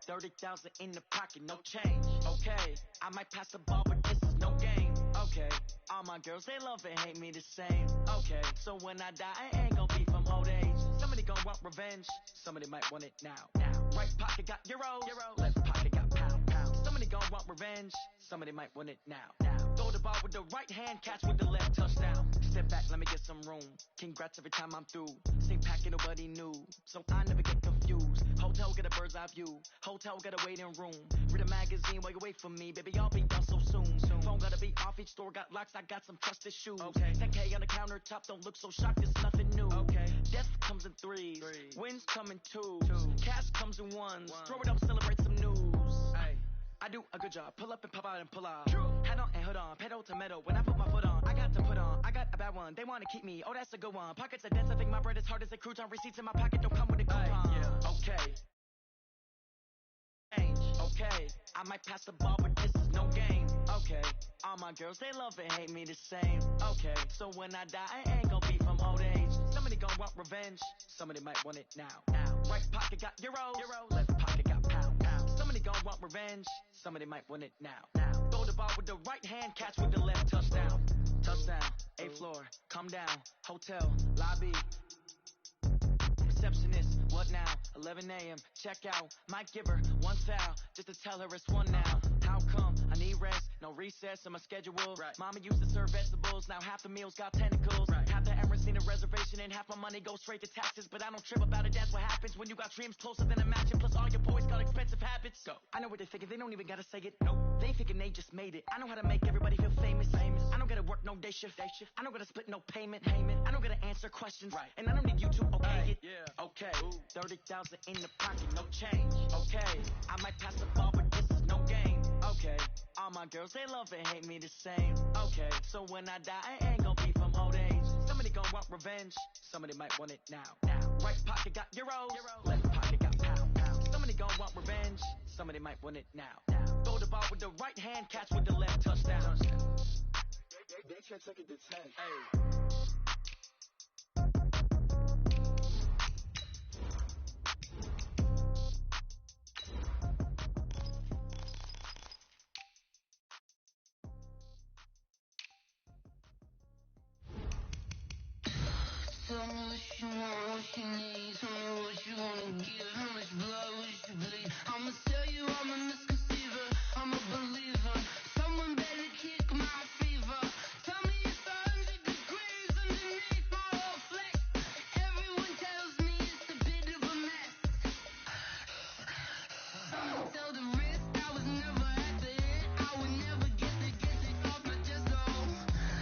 30,000 in the pocket, no change. Okay, I might pass the ball, but this is no game. Okay, all my girls, they love and hate me the same. Okay, so when I die, I ain't gon' be from old age. Somebody gon' want revenge, somebody might want it now. Right pocket got euros, left pocket got pound. Somebody gon' want revenge, somebody might want it now. Throw the ball with the right hand, catch with the left, touchdown. Step back, let me get some room. Congrats every time I'm through. Same packet, nobody knew, so I never get confused. Hotel get a bird's eye view, hotel get a waiting room. Read a magazine while you wait for me, baby, I'll be done so soon. Phone gotta be off, each store got locks, I got some trusted shoes. 10K on the countertop, don't look so shocked, it's nothing new. Death comes in threes, wins come in twos, cash comes in ones. Throw it up, celebrate some news. I do a good job, pull up and pop out and pull out. Head on and hood on, pedal to metal. When I put my foot on, I got to put on. I got a bad one, they wanna keep me, oh that's a good one. Pockets are dense, I think my bread is hard as a crouton. Receipts in my pocket don't come with a coupon. Okay. Okay, I might pass the ball, but this is no game. Okay, all my girls, they love and hate me the same. Okay, so when I die, I ain't gon' be from old age. Somebody gon' want revenge, somebody might want it now. Right pocket got euros, left pocket got pound. Somebody gon' want revenge, somebody might want it now. Throw the ball with the right hand, catch with the left, touchdown. Touchdown, 8th floor, come down, hotel, lobby. Receptionist, what now? 11 a.m. Check out. Might give her one foul just to tell her it's one now. How come? I need rest, no recess in my schedule. Mama used to serve vegetables, now half the meals got tentacles. Half the Emirates need a reservation and half my money goes straight to taxes. But I don't trip about it, that's what happens when you got dreams closer than a mansion. Plus all your boys got expensive habits. Go. I know what they thinking, they don't even gotta say it. Nope. They thinking they just made it. I know how to make everybody feel famous. I don't gotta work no day shift. I don't gotta split no payment. I don't gotta answer questions. And I don't need you to okay it. Okay, 30,000 in the pocket, no change. Okay, I might pass the ball, but this is no game. Okay, all my girls, they love and hate me the same. Okay, so when I die, I ain't gon' be from old age. Somebody gon' want revenge, somebody might want it now. Right pocket got euros, left pocket got pound. Somebody gon' want revenge, somebody might want it now. Throw the ball with the right hand, catch with the left, touchdown. They can't take it to 10. Hey. Tell me what you want, what you need. Tell me what you wanna give. How much blood would you bleed? I'ma tell you I'm a misconceiver. I'm a believer. Someone better kick my fever. Tell me it's 100 degrees underneath my whole flex. Everyone tells me it's a bit of a mess. Someone tell the risk I was never at the hit. I would never get it off my chest. Oh,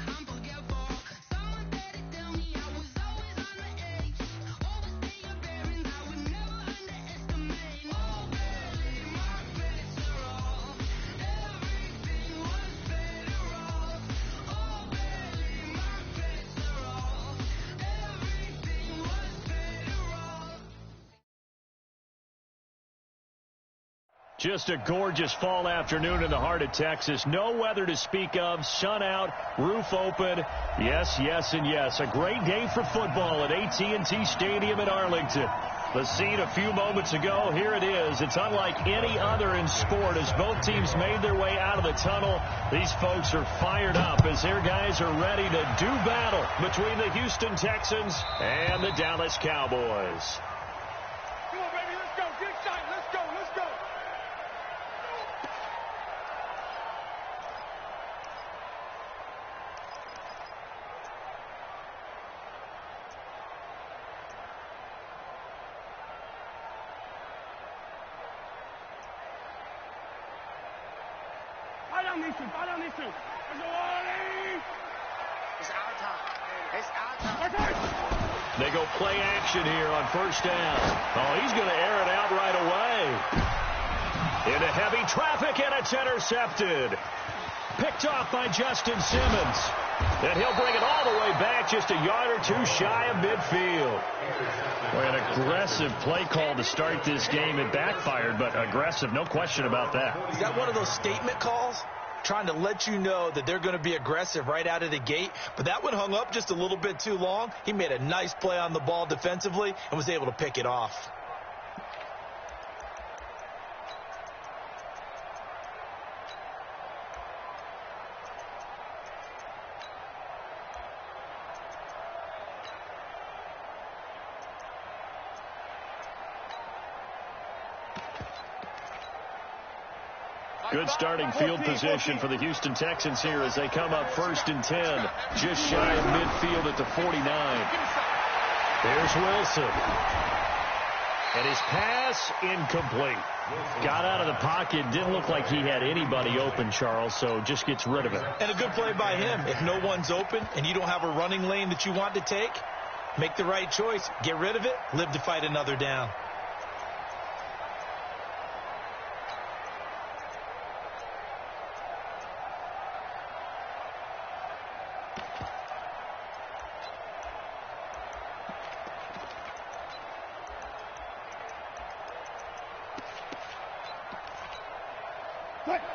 I'm forgetful. Someone better tell me I was always on the edge. Overstay your bearings, I would never underestimate. Oh, barely my bets are off. Everything was better off. Oh, barely my bets are off. Everything was better off. Just a gorgeous fall afternoon in the heart of Texas. No weather to speak of. Sun out, roof open. Yes, yes, and yes. A great day for football at AT&T Stadium in Arlington. The scene a few moments ago, here it is. It's unlike any other in sport as both teams made their way out of the tunnel. These folks are fired up as their guys are ready to do battle between the Houston Texans and the Dallas Cowboys. Come on, baby, let's go. Get excited. Let's go. Let's go. Fall down these two. It's our time. It's our time. They go play action here on first down. Oh, he's going to air it out right away. Into heavy traffic, and it's intercepted. Picked off by Justin Simmons. And he'll bring it all the way back just a yard or two shy of midfield. Boy, an aggressive play call to start this game. It backfired, but aggressive, no question about that. Is that one of those statement calls? Trying to let you know that they're going to be aggressive right out of the gate. But that one hung up just a little bit too long. He made a nice play on the ball defensively and was able to pick it off. Good starting field position for the Houston Texans here as they come up 1st and 10, just shy of midfield at the 49. There's Wilson. And his pass incomplete. Got out of the pocket. Didn't look like he had anybody open, Charles, so just gets rid of it. And a good play by him. If no one's open and you don't have a running lane that you want to take, make the right choice. Get rid of it. Live to fight another down.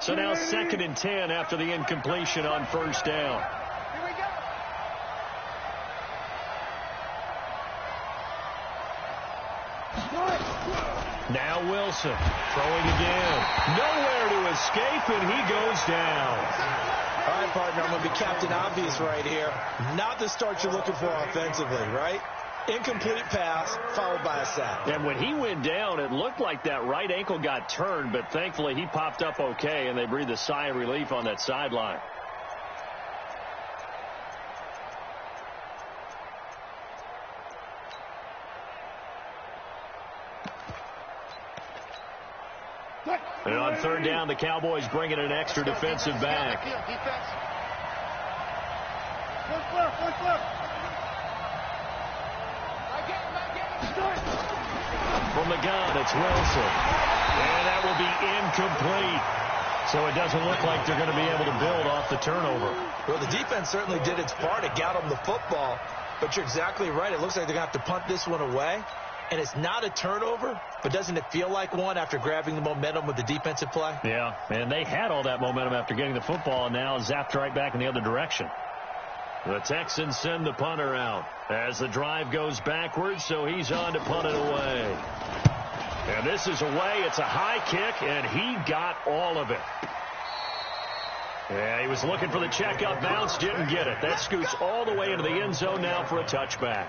So now 2nd and 10 after the incompletion on 1st down. Here we go. Now Wilson throwing again. Nowhere to escape, and he goes down. All right, partner, I'm going to be Captain Obvious right here. Not the start you're looking for offensively, right? Incomplete pass, followed by a sack. And when he went down, it looked like that right ankle got turned, but thankfully he popped up okay, and they breathed a sigh of relief on that sideline. And on 3rd down, the Cowboys bring in an extra defensive back. From the gun, it's Wilson. And that will be incomplete. So it doesn't look like they're going to be able to build off the turnover. Well, the defense certainly did its part. It got them the football. But you're exactly right. It looks like they're going to have to punt this one away. And it's not a turnover, but doesn't it feel like one after grabbing the momentum with the defensive play? Yeah, and they had all that momentum after getting the football, and now zapped right back in the other direction. The Texans send the punter out as the drive goes backwards, so he's on to punt it away. And this is away. It's a high kick, and he got all of it. Yeah, he was looking for the checkup bounce, didn't get it. That scoots all the way into the end zone now for a touchback.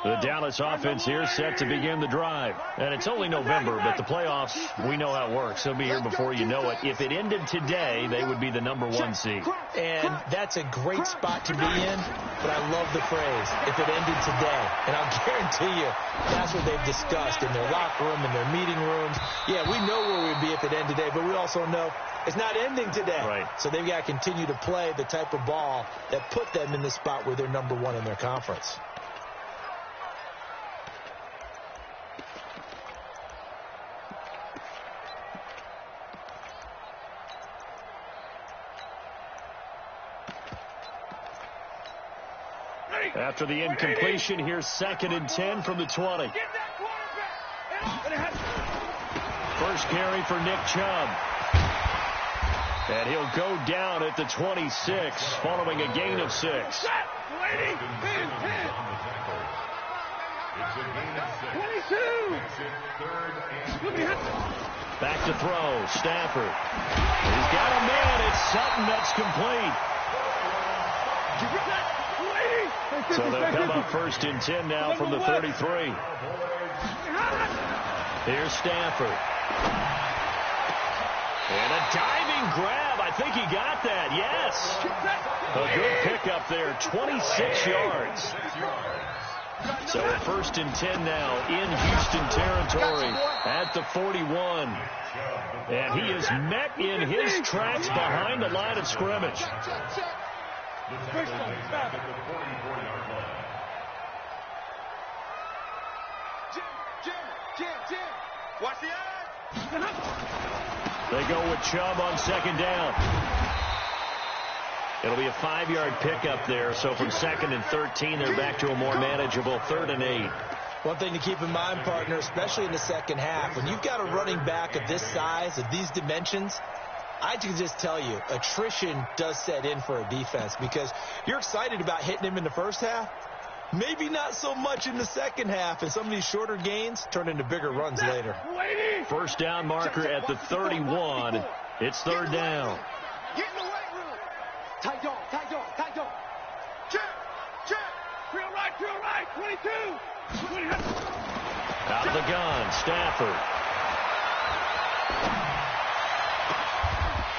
The Dallas offense here set to begin the drive. And it's only November, but the playoffs, we know how it works. They'll be here before you know it. If it ended today, they would be the #1 seed. And that's a great spot to be in, but I love the phrase, if it ended today. And I'll guarantee you, that's what they've discussed in their locker room, in their meeting rooms. Yeah, we know where we'd be if it ended today, but we also know it's not ending today. Right. So they've got to continue to play the type of ball that put them in the spot where they're #1 in their conference. After the incompletion, here's 2nd and 10 from the 20. First carry for Nick Chubb. And he'll go down at the 26, following a gain of 6. 22. Back to throw, Stafford. He's got a man. It's Sutton that's complete. So they'll come up 1st and 10 now from the 33. Here's Stafford. And a diving grab. I think he got that. Yes. A good pickup there. 26 yards. So at 1st and 10 now in Houston territory at the 41. And he is met in his tracks behind the line of scrimmage. Watch the eye. They go with Chubb on 2nd down. It'll be a 5-yard pickup there. So from 2nd and 13, they're back to a more manageable 3rd and 8. One thing to keep in mind, partner, especially in the second half, when you've got a running back of this size, of these dimensions, I can just tell you, attrition does set in for a defense because you're excited about hitting him in the first half. Maybe not so much in the second half, and some of these shorter gains turn into bigger runs later. First down marker at the 31. It's 3rd down. Get in the weight room. Tight dog, tight dog, tight dog. Check, check. Real right, real Out of the gun, Stafford.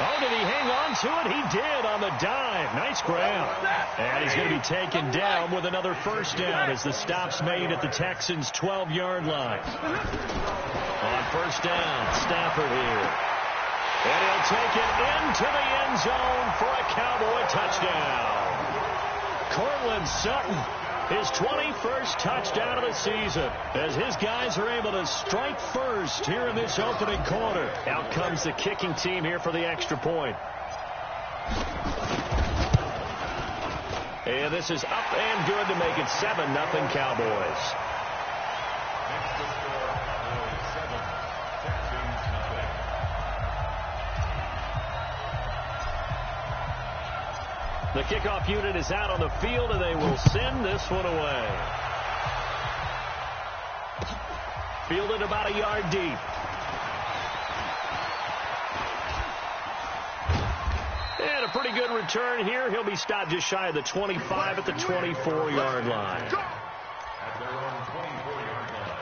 Oh, did he hang on to it? He did on the dive. Nice grab. And he's going to be taken down with another first down as the stop's made at the Texans' 12-yard line. On first down, Stafford here. And he'll take it into the end zone for a Cowboy touchdown. Cortland Sutton, his 21st touchdown of the season, as his guys are able to strike first here in this opening quarter. Out comes the kicking team here for the extra point. And this is up and good to make it 7-0 Cowboys. The kickoff unit is out on the field, and they will send this one away. Fielded about a yard deep. And a pretty good return here. He'll be stopped just shy of the 25 at the 24-yard line. At their own 24-yard line.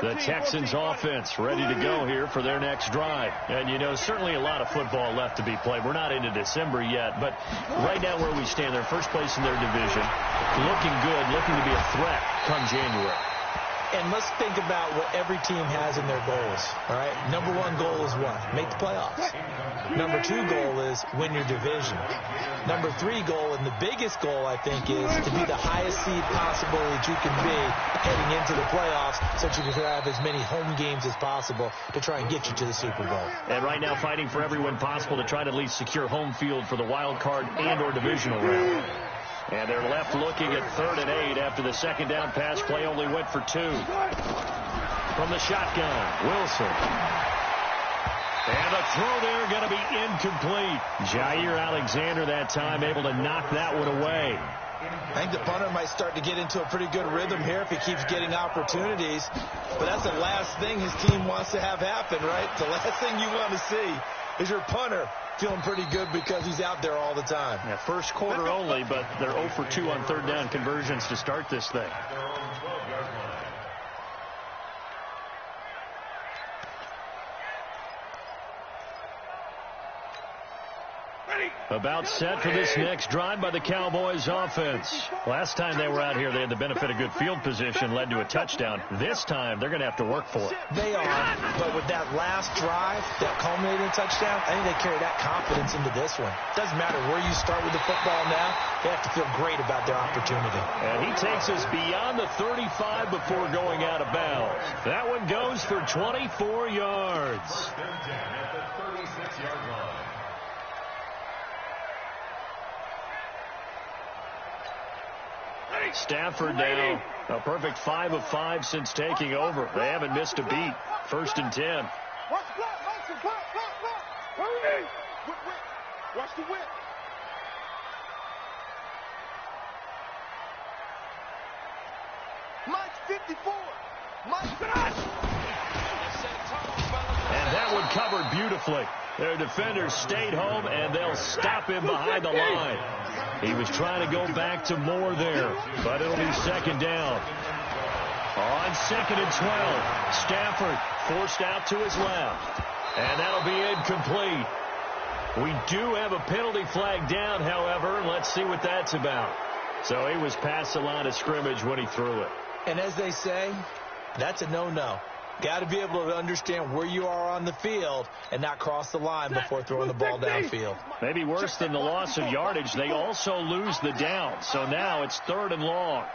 The Texans offense ready to go here for their next drive. And, you know, certainly a lot of football left to be played. We're not into December yet, but right now where we stand, they're first place in their division. Looking good, looking to be a threat come January. And let's think about what every team has in their goals, all right? Number one goal is what? Make the playoffs. Number two goal is win your division. Number three goal, and the biggest goal, I think, is to be the highest seed possible that you can be heading into the playoffs so that you can have as many home games as possible to try and get you to the Super Bowl. And right now fighting for every win possible to try to at least secure home field for the wild card and or divisional round. And they're left looking at 3rd and 8 after the second down pass play only went for 2. From the shotgun, Wilson. And the throw there going to be incomplete. Jair Alexander that time able to knock that one away. I think the punter might start to get into a pretty good rhythm here if he keeps getting opportunities. But that's the last thing his team wants to have happen, right? The last thing you want to see is your punter feeling pretty good because he's out there all the time. Yeah, first quarter only, but they're 0 for 2 on third down conversions to start this thing. About set for this next drive by the Cowboys offense. Last time they were out here, they had the benefit of good field position, led to a touchdown. This time, they're going to have to work for it. They are, but with that last drive, that culminating touchdown, I think they carry that confidence into this one. Doesn't matter where you start with the football now, they have to feel great about their opportunity. And he takes us beyond the 35 before going out of bounds. That one goes for 24 yards. First and 10 at the 36-yard line. Stafford now a perfect 5 of 5 since taking over. They haven't missed a beat. 1st and 10. Watch the block, Hurry! Watch the whip. Mike 54. And that one covered beautifully. Their defenders stayed home, and they'll stop him behind the line. He was trying to go back to more there, but it'll be 2nd down. On 2nd and 12, Stafford forced out to his left, and that'll be incomplete. We do have a penalty flag down, however, and let's see what that's about. So he was past the line of scrimmage when he threw it. And as they say, that's a no-no. Got to be able to understand where you are on the field and not cross the line before throwing the ball downfield. Maybe worse than the loss of yardage, they also lose the down. So now it's 3rd and long.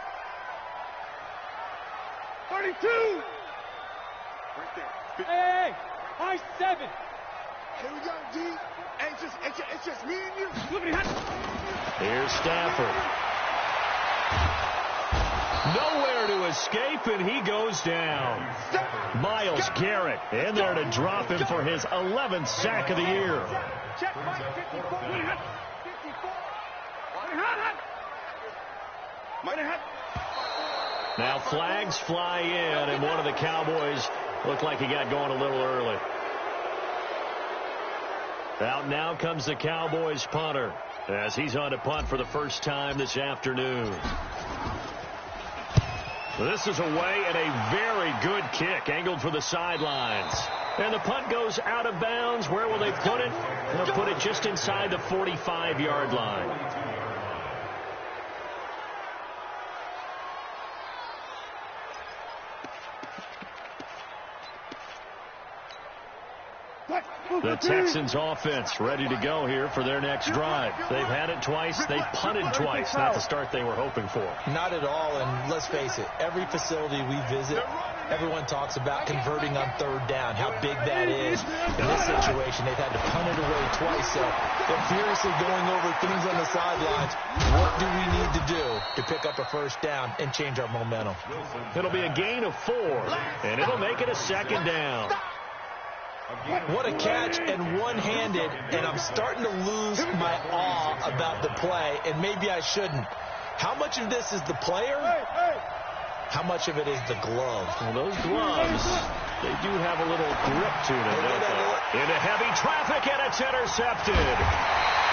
32. Right there. Hey, high 7. Here we go, G. Hey, it's just me and you. Here's Stafford. Nowhere to escape, and he goes down. Myles Garrett in there to drop him for his 11th sack of the year. Check Mike 54. Now flags fly in, and one of the Cowboys looked like he got going a little early. Out now comes the Cowboys punter as he's on to punt for the first time this afternoon. This is away and a very good kick angled for the sidelines. And the punt goes out of bounds. Where will they put it? They'll put it just inside the 45-yard line. The Texans offense ready to go here for their next drive. They've had it twice. They've punted twice. Not the start they were hoping for. Not at all, and let's face it, every facility we visit, everyone talks about converting on third down, how big that is. In this situation, they've had to punt it away twice, so they're furiously going over things on the sidelines. What do we need to do to pick up a first down and change our momentum? It'll be a gain of 4, and it'll make it a second down. What a catch, and one-handed, and I'm starting to lose my awe about the play, and maybe I shouldn't. How much of this is the player? How much of it is the glove? Well, those gloves, they do have a little grip to them, don't they? Into heavy traffic, and it's intercepted.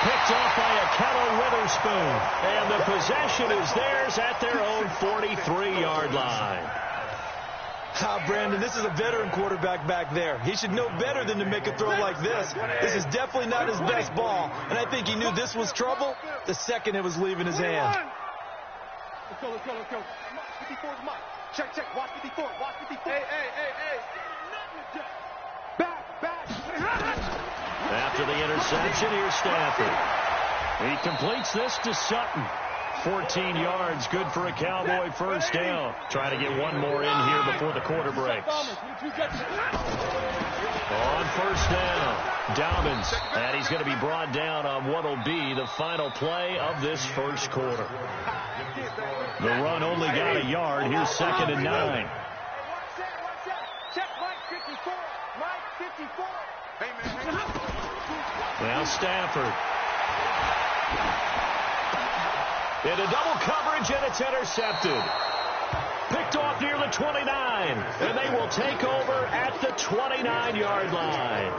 Picked off by Akello Witherspoon, and the possession is theirs at their own 43-yard line. Brandon, this is a veteran quarterback back there. He should know better than to make a throw like this. This is definitely not his best ball, and I think he knew this was trouble the second it was leaving his hand. Let's go. 54's mine. Check. Watch 54. Hey. Back. After the interception, here's Stafford. He completes this to Sutton. 14 yards, good for a Cowboy first down. Try to get one more in here before the quarter breaks. On first down, Dobbins, and he's going to be brought down on what will be the final play of this first quarter. The run only got a yard. Here's 2nd and 9. Check Mike 54. Hey, man. Now Stafford. Into double coverage, and it's intercepted. Picked off near the 29, and they will take over at the 29-yard line.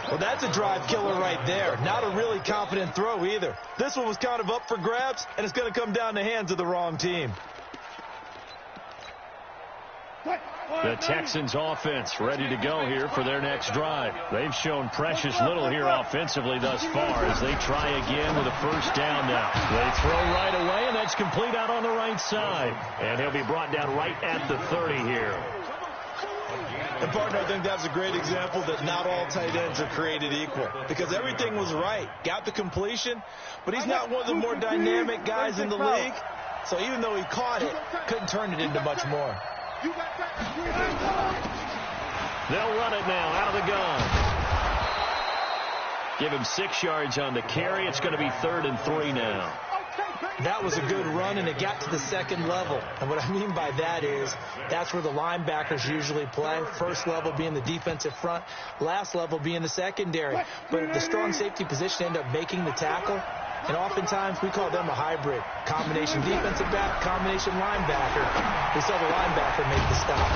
Well, that's a drive killer right there. Not a really confident throw either. This one was kind of up for grabs, and it's going to come down the hands of the wrong team. The Texans offense ready to go here for their next drive. They've shown precious little here offensively thus far as they try again with a first down now. They throw right away, and that's complete out on the right side. And he'll be brought down right at the 30 here. And, partner, I think that's a great example that not all tight ends are created equal, because everything was right. Got the completion, but he's not one of the more dynamic guys in the league. So even though he caught it, couldn't turn it into much more. They'll run it now out of the gun. Give him 6 yards on the carry. It's going to be 3rd and 3 now. That was a good run, and it got to the second level. And what I mean by that is that's where the linebackers usually play. First level being the defensive front, last level being the secondary. But the strong safety position ended up making the tackle. And oftentimes we call them a hybrid. Combination defensive back, combination linebacker. We saw the linebacker make the stop.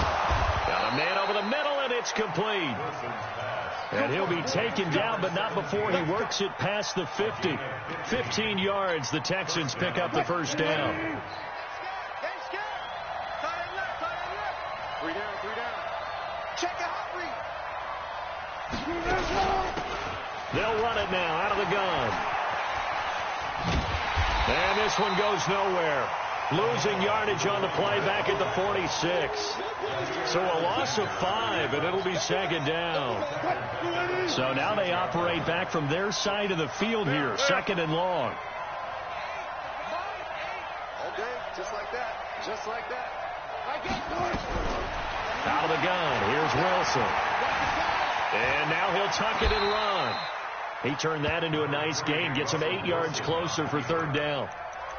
Got a man over the middle, and it's complete. And he'll be taken down, but not before he works it past the 50. 15 yards, the Texans pick up the first down. 3 down. Check it out, They'll run it now out of the gun. And this one goes nowhere. Losing yardage on the play back at the 46. So a loss of 5, and it'll be 2nd down. So now they operate back from their side of the field here, 2nd and long. Okay, just like that. Out of the gun, here's Wilson. And now he'll tuck it and run. He turned that into a nice gain, gets him 8 yards closer for 3rd down.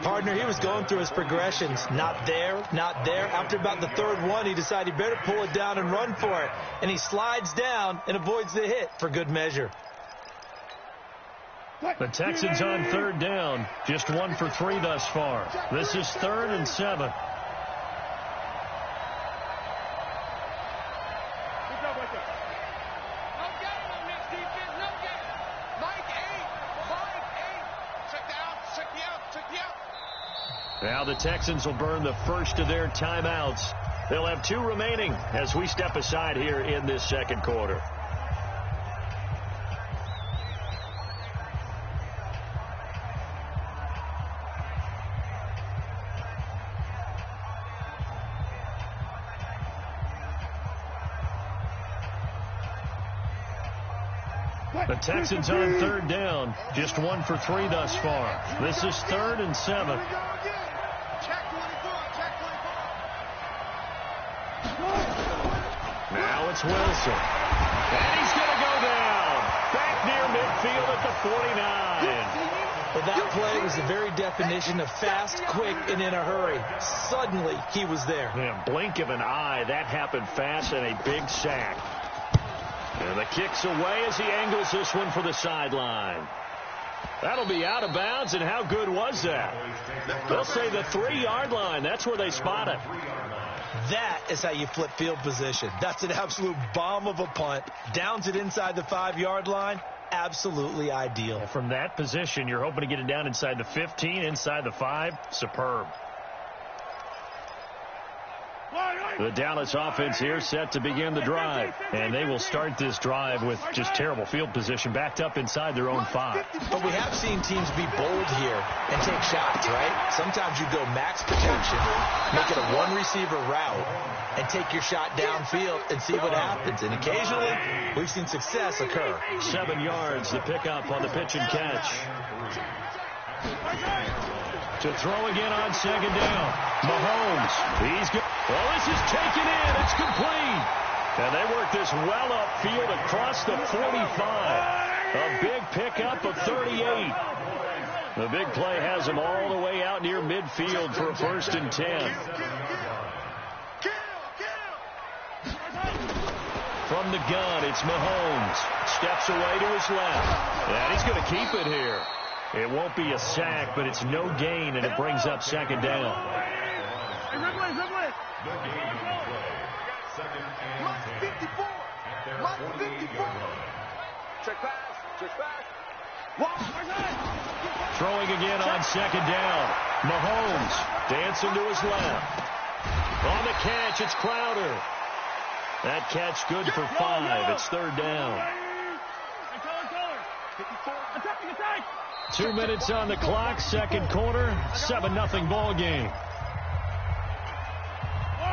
Partner, he was going through his progressions. Not there. After about the 3rd one, he decided he better pull it down and run for it. And he slides down and avoids the hit for good measure. The Texans on 3rd down, just 1 for 3 thus far. This is 3rd and 7. Now the Texans will burn the first of their timeouts. They'll have 2 remaining as we step aside here in this second quarter. The Texans on 3rd down. Just 1 for 3 thus far. This is 3rd and 7. Now it's Wilson. And he's going to go down. Back near midfield at the 49. Well, that play was the very definition of fast, quick, and in a hurry. Suddenly, he was there. Yeah, blink of an eye. That happened fast and a big sack. And the kick's away as he angles this one for the sideline. That'll be out of bounds, and how good was that? They'll say the 3-yard line. That's where they spot it. That is how you flip field position. That's an absolute bomb of a punt. Downs it inside the 5-yard line. Absolutely ideal. From that position, you're hoping to get it down inside the 15, inside the 5. Superb. The Dallas offense here set to begin the drive. And they will start this drive with just terrible field position backed up inside their own 5. But we have seen teams be bold here and take shots, right? Sometimes you go max protection, make it a 1-receiver route, and take your shot downfield and see what happens. And occasionally, we've seen success occur. 7 yards, the pickup on the pitch and catch. To throw again on 2nd down. Mahomes. He's good. Well, this is taken in. It's complete. And they work this well upfield across the 45. A big pickup of 38. The big play has him all the way out near midfield for a 1st and 10. From the gun, it's Mahomes. Steps away to his left. And he's going to keep it here. It won't be a sack, but it's no gain, and it brings up 2nd down. Throwing again on 2nd down. Mahomes dancing to his left. On the catch, it's Crowder. That catch good for 5. It's 3rd down. 2 minutes on the clock, second quarter, 7-0 ball game.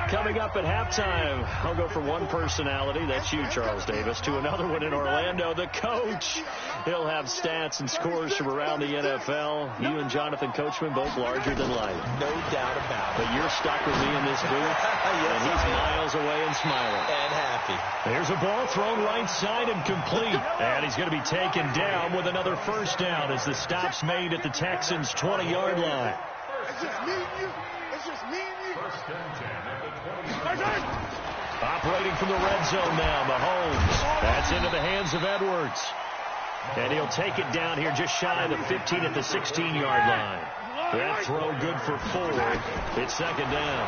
Coming up at halftime, I'll go from one personality, that's you, Charles Davis, to another one in Orlando, the coach. He'll have stats and scores from around the NFL. You and Jonathan Coachman, both larger than life. No doubt about it. But you're stuck with me in this booth, yes, and he's miles away and smiling. And happy. There's a ball thrown right side and complete. And he's going to be taken down with another 1st down as the stop's made at the Texans' 20-yard line. It's just me and you. It's just me and you. Operating from the red zone now, Mahomes. That's into the hands of Edwards. And he'll take it down here just shy of the 15 at the 16-yard line. That throw good for 4. It's 2nd down.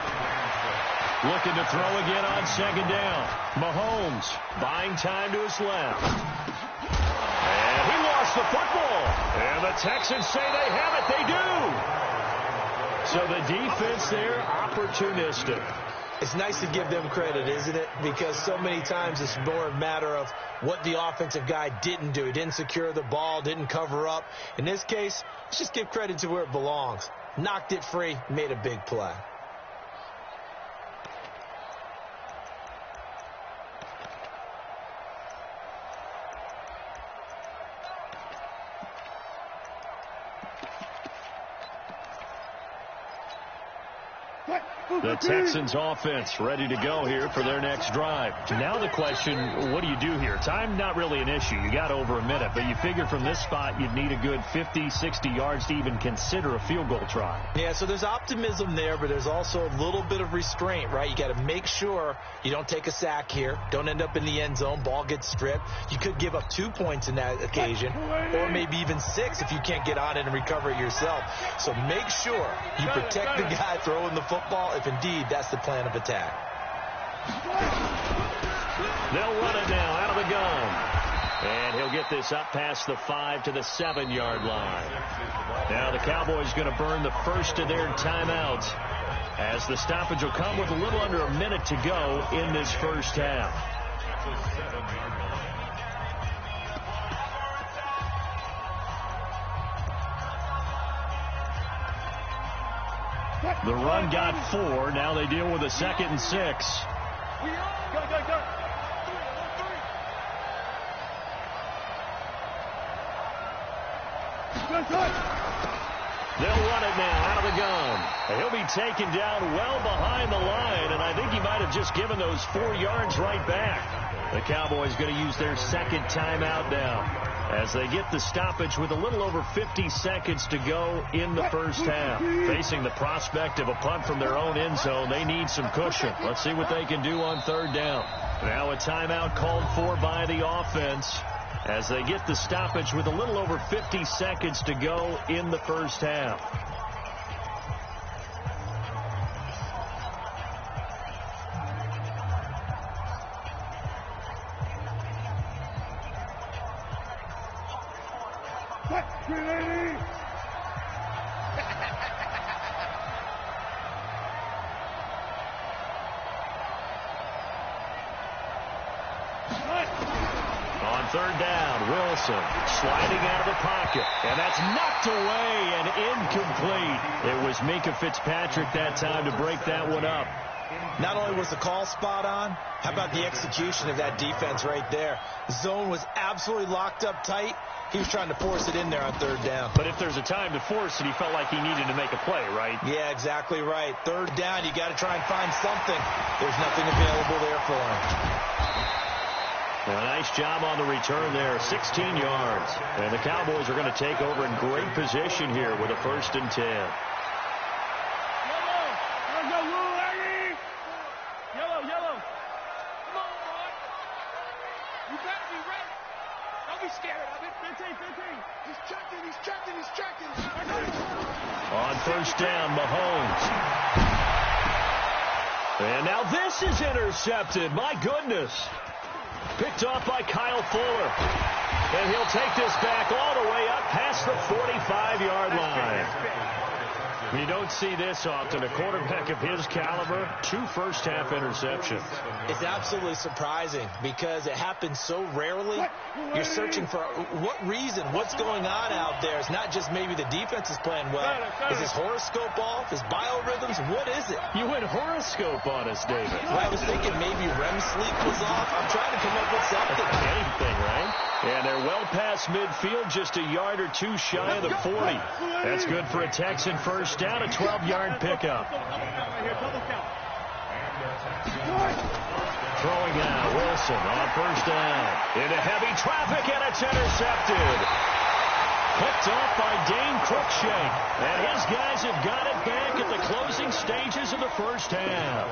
Looking to throw again on 2nd down. Mahomes buying time to his left. And he lost the football. And the Texans say they have it. They do. So the defense there, opportunistic. It's nice to give them credit, isn't it? Because so many times it's more a matter of what the offensive guy didn't do. He didn't secure the ball, didn't cover up. In this case, let's just give credit to where it belongs. Knocked it free, made a big play. The Texans offense ready to go here for their next drive. Now the question, what do you do here? Time not really an issue. You got over a minute, but you figure from this spot you'd need a good 50, 60 yards to even consider a field goal try. Yeah, so there's optimism there, but there's also a little bit of restraint, right? You got to make sure you don't take a sack here. Don't end up in the end zone. Ball gets stripped. You could give up 2 points in that occasion, or maybe even 6 if you can't get on it and recover it yourself. So make sure you protect the guy throwing the football if indeed that's the plan of attack. They'll run it now out of the gun. And he'll get this up past the 5 to the 7-yard line. Now the Cowboys going to burn the first of their timeouts, as the stoppage will come with a little under a minute to go in this first half. The run got 4. Now they deal with a 2nd and 6. Go. They'll run it now out of the gun. He'll be taken down well behind the line, and I think he might have just given those 4 yards right back. The Cowboys going to use their 2nd timeout now, as they get the stoppage with a little over 50 seconds to go in the first half. Facing the prospect of a punt from their own end zone, they need some cushion. Let's see what they can do on 3rd down. Now a timeout called for by the offense, as they get the stoppage with a little over 50 seconds to go in the first half. On 3rd down, Wilson sliding out of the pocket, and that's knocked away and incomplete. It was Minkah Fitzpatrick that time to break that one up. Not only was the call spot on, how about the execution of that defense right there? Zone was absolutely locked up tight. He was trying to force it in there on 3rd down. But if there's a time to force it, he felt like he needed to make a play, right? Yeah, exactly right. 3rd down, you got to try and find something. There's nothing available there for him. Well, a nice job on the return there, 16 yards. And the Cowboys are going to take over in great position here with a 1st and 10. Yellow. Come on, boy. You better be ready. Don't be scared of it. 15. He's checking. On 1st down, Mahomes. And now this is intercepted. My goodness. Picked off by Kyle Fuller. And he'll take this back all the way up past the 45-yard line. You don't see this often. A quarterback of his caliber, 2 first-half interceptions. It's absolutely surprising because it happens so rarely. You're searching for what reason, what's going on out there. It's not just maybe the defense is playing well. Is his horoscope off? His biorhythms? What is it? You went horoscope on us, David. Well, I was thinking maybe REM sleep was off. I'm trying to come up with something. Anything, right? And they're well past midfield, just a yard or 2 shy of the 40. That's good for a Texan first down, a 12-yard pickup. Throwing out, Wilson on 1st down. Into heavy traffic, and it's intercepted. Picked off by Dane Cruikshank. And his guys have got it back at the closing stages of the first half.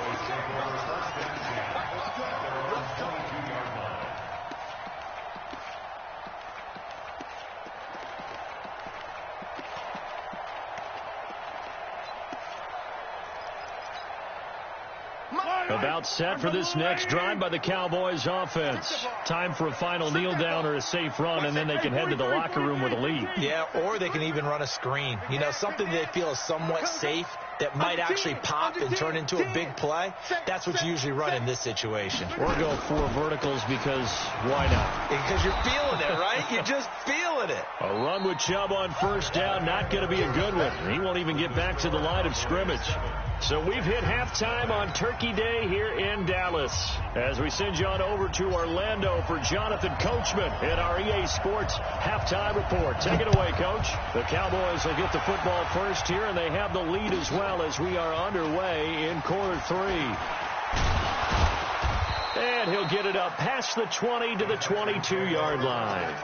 About set for this next drive by the Cowboys offense. Time for a final kneel down or a safe run, and then they can head to the locker room with a lead. Yeah, or they can even run a screen. You know, something they feel is somewhat safe that might actually pop and turn into a big play. That's what you usually run in this situation. Or go 4 verticals because why not? Because you're feeling it, right? You're just feeling it. A run with Chubb on 1st down, not going to be a good one. He won't even get back to the line of scrimmage. So we've hit halftime on Turkey Day here in Dallas. As we send you on over to Orlando for Jonathan Coachman in our EA Sports halftime report. Take it away, Coach. The Cowboys will get the football first here, and they have the lead as well as we are underway in quarter 3. And he'll get it up past the 20 to the 22-yard line.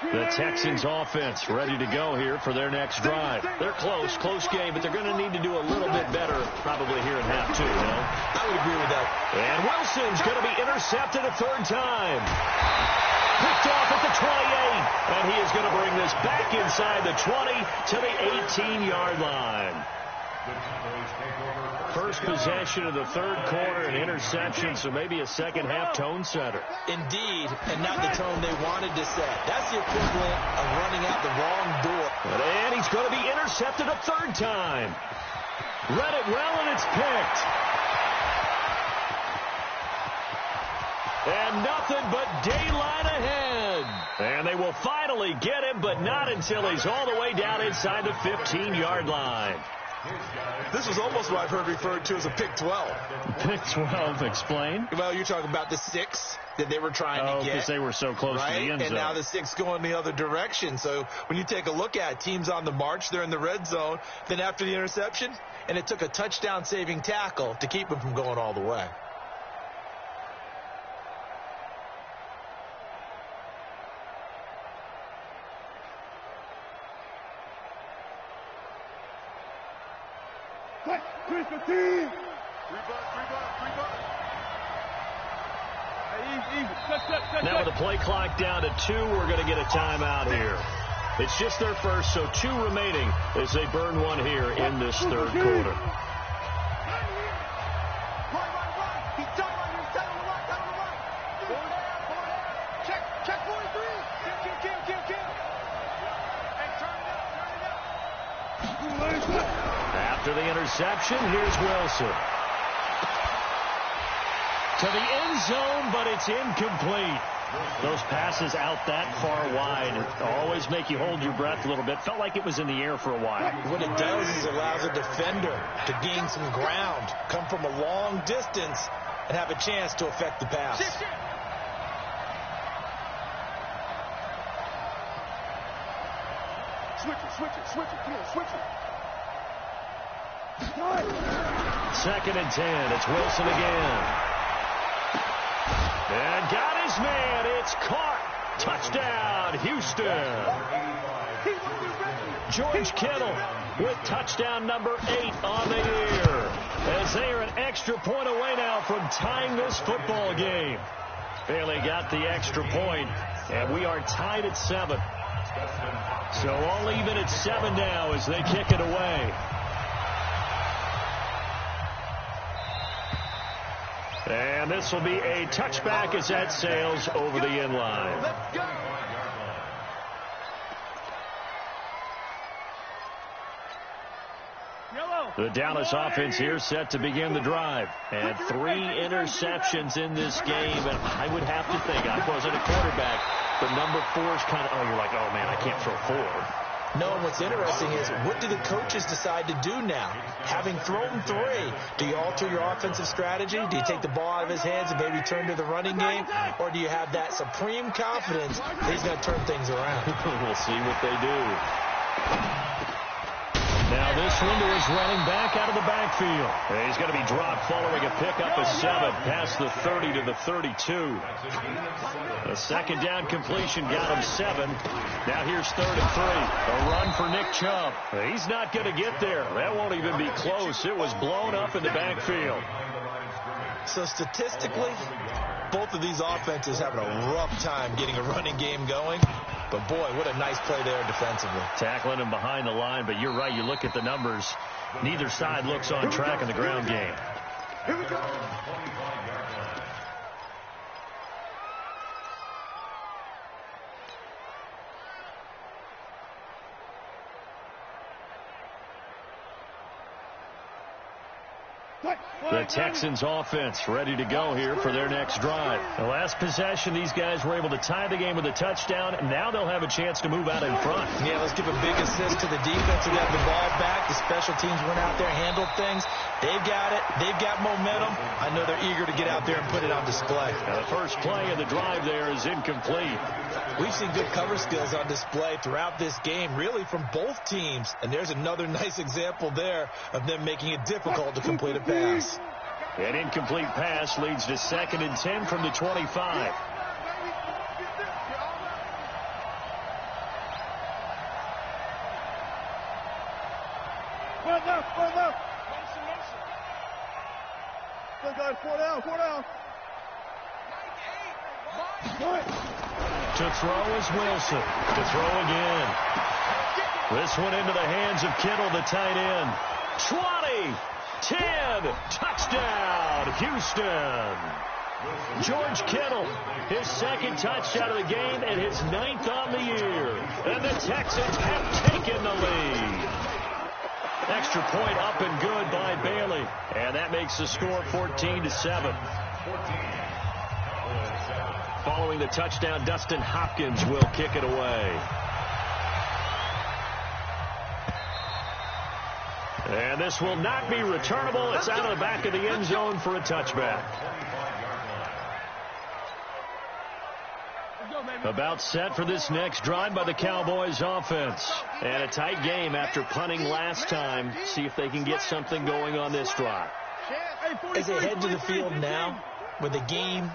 The Texans offense ready to go here for their next drive. They're close game, but they're going to need to do a little bit better probably here in half 2, you know? I would agree with that. And Wilson's going to be intercepted a 3rd time. Picked off at the 28, and he is going to bring this back inside the 20 to the 18-yard line. First possession of the third quarter, an interception, so maybe a second-half tone setter. Indeed, and not the tone they wanted to set. That's the equivalent of running out the wrong door. And he's going to be intercepted a third time. Read it well, and it's picked. And nothing but daylight ahead. And they will finally get him, but not until he's all the way down inside the 15-yard line. This was almost what I've heard referred to as a pick 12. Pick 12, explain. Well, you're talking about the 6 that they were trying to get. Because they were so close to the end zone. And now the 6 going the other direction. So when you take a look at teams on the march, they're in the red zone. Then after the interception, and it took a touchdown-saving tackle to keep them from going all the way. Now with the play clock down to 2, we're going to get a timeout here. It's just their first, so 2 remaining as they burn one here in this third quarter. After the interception, here's Wilson. To the end zone, but it's incomplete. Those passes out that far wide always make you hold your breath a little bit. Felt like it was in the air for a while. What it does is allows a defender to gain some ground, come from a long distance, and have a chance to affect the pass. Switch it. Come on, switch it. Second and 10. It's Wilson again. And got his man. It's caught. Touchdown, Houston. George Kittle with touchdown number 8 on the year. As they are an extra point away now from tying this football game. Bailey got the extra point, and we are tied at 7. So all even at 7 now as they kick it away. And this will be a touchback as that sails over the end line. Let's go. The Dallas offense here set to begin the drive. And 3 interceptions in this game. And I would have to think, I wasn't a quarterback, but number 4 is kind of, you're like, oh, man, I can't throw 4. No, and what's interesting is, what do the coaches decide to do now? Having thrown 3, do you alter your offensive strategy? Do you take the ball out of his hands and maybe turn to the running game? Or do you have that supreme confidence that he's going to turn things around? We'll see what they do. Now this one to his running back out of the backfield. He's going to be dropped following a pickup of 7 past the 30 to the 32. A second down completion got him 7. Now here's 3rd and 3. A run for Nick Chubb. He's not going to get there. That won't even be close. It was blown up in the backfield. So statistically, both of these offenses having a rough time getting a running game going. But, boy, what a nice play there defensively. Tackling him behind the line, but you're right. You look at the numbers. Neither side looks on track in the ground game. Here we go. The Texans offense ready to go here for their next drive. The last possession, these guys were able to tie the game with a touchdown, and now they'll have a chance to move out in front. Yeah, let's give a big assist to the defense who got the ball back. The special teams went out there, handled things. They've got it. They've got momentum. I know they're eager to get out there and put it on display. Now the first play of the drive there is incomplete. We've seen good cover skills on display throughout this game, really from both teams. And there's another nice example there of them making it difficult to complete a pass. An incomplete pass leads to 2nd and 10 from the 25. To throw is Wilson. To throw again. This one into the hands of Kittle, the tight end. 20, 10, touchdown, Houston. George Kittle, his second touchdown of the game and his 9th on the year. And the Texans have taken the lead. Extra point up and good by Bailey. And that makes the score 14-7. Following the touchdown, Dustin Hopkins will kick it away. And this will not be returnable. It's out of the back of the end zone for a touchback. About set for this next drive by the Cowboys offense. And a tight game after punting last time. See if they can get something going on this drive. As they head to the field now, with the game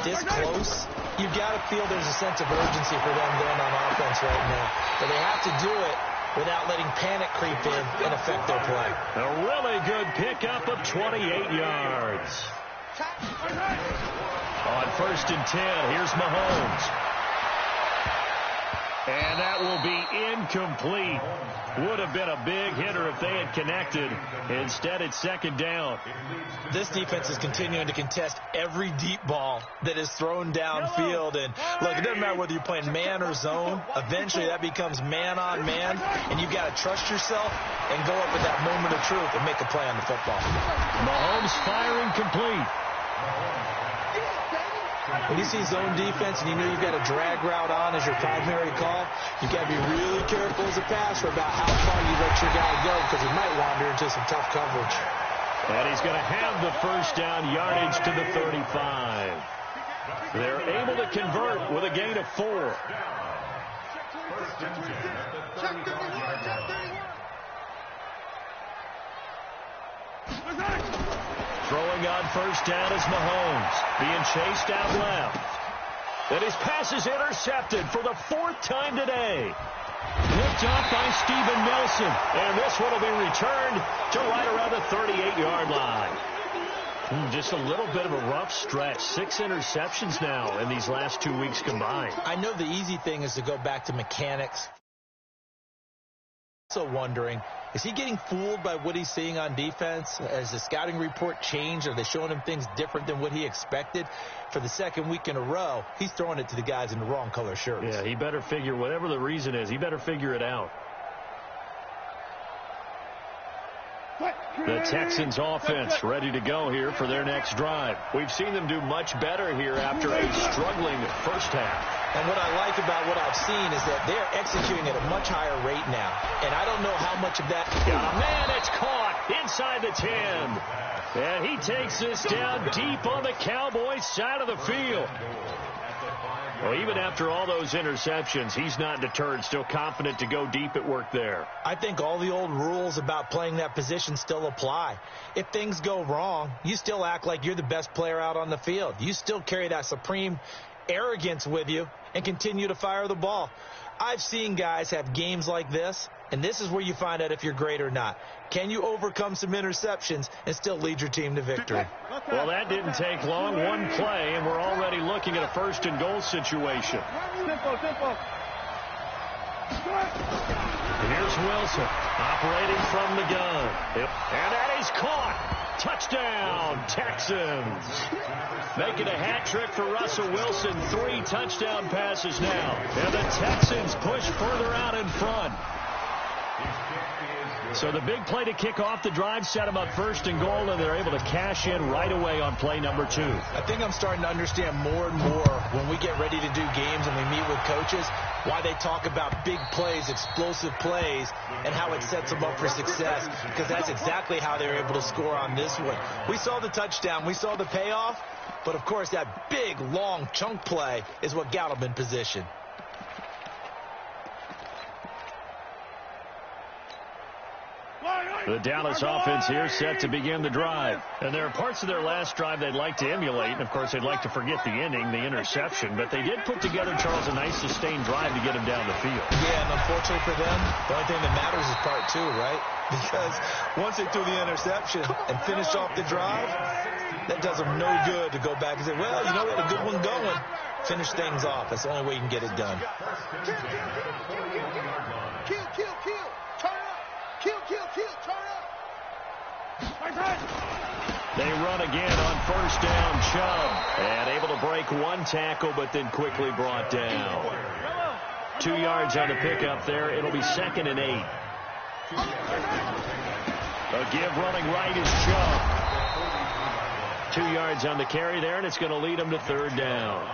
this close, you've got to feel there's a sense of urgency for them going on offense right now. But they have to do it without letting panic creep in and affect their play. A really good pickup of 28 yards. On 1st and 10, here's Mahomes. And that will be incomplete. Would have been a big hitter if they had connected. Instead, it's 2nd down. This defense is continuing to contest every deep ball that is thrown downfield. And, look, it doesn't matter whether you're playing man or zone. Eventually, that becomes man-on-man. And you've got to trust yourself and go up at that moment of truth and make a play on the football. Mahomes firing complete. When you see zone defense and you know you've got a drag route on as your primary call, you've got to be really careful as a passer about how far you let your guy go because he might wander into some tough coverage. And he's going to have the 1st down yardage to the 35. They're able to convert with a gain of 4. Throwing on 1st down is Mahomes, being chased out left. And his pass is intercepted for the 4th time today. Picked off by Steven Nelson. And this one will be returned to right around the 38-yard line. Just a little bit of a rough stretch. 6 interceptions now in these last 2 weeks combined. I know the easy thing is to go back to mechanics. Also wondering, is he getting fooled by what he's seeing on defense? Has the scouting report changed? Are they showing him things different than what he expected? For the 2nd week in a row, he's throwing it to the guys in the wrong color shirts. Yeah, he better figure, whatever the reason is, he better figure it out. The Texans offense ready to go here for their next drive. We've seen them do much better here after a struggling 1st half. And what I like about what I've seen is that they're executing at a much higher rate now. And I don't know how much of that... Man, it's caught inside the 10. And he takes this down deep on the Cowboys side of the field. Well, even after all those interceptions, he's not deterred, still confident to go deep at work there. I think all the old rules about playing that position still apply. If things go wrong, you still act like you're the best player out on the field. You still carry that supreme arrogance with you and continue to fire the ball. I've seen guys have games like this, and this is where you find out if you're great or not. Can you overcome some interceptions and still lead your team to victory? Well, that didn't take long. One play, and we're already looking at a 1st and goal situation. Here's Wilson operating from the gun. And that is caught. Touchdown, Texans. Making a hat trick for Russell Wilson. 3 touchdown passes now. And the Texans push further out in front. So the big play to kick off the drive set them up 1st and goal, and they're able to cash in right away on play number 2. I think I'm starting to understand more and more when we get ready to do games and we meet with coaches why they talk about big plays, explosive plays, and how it sets them up for success, because that's exactly how they were able to score on this one. We saw the touchdown. We saw the payoff. But, of course, that big, long chunk play is what got them in position. The Dallas offense here set to begin the drive. And there are parts of their last drive they'd like to emulate. And, of course, they'd like to forget the ending, the interception. But they did put together, Charles, a nice sustained drive to get him down the field. Yeah, and unfortunately for them, the only thing that matters is part 2, right? Because once they threw the interception and finished off the drive, that does them no good to go back and say, well, you know, we had a good one going. Finish things off. That's the only way you can get it done. Kill. Turn up. Kill. Turn up. They run again on first down, Chubb. And able to break one tackle, but then quickly brought down. 2 yards on the pickup there. It'll be 2nd and 8. A give running right is Chubb. 2 yards on the carry there, and it's going to lead them to 3rd down.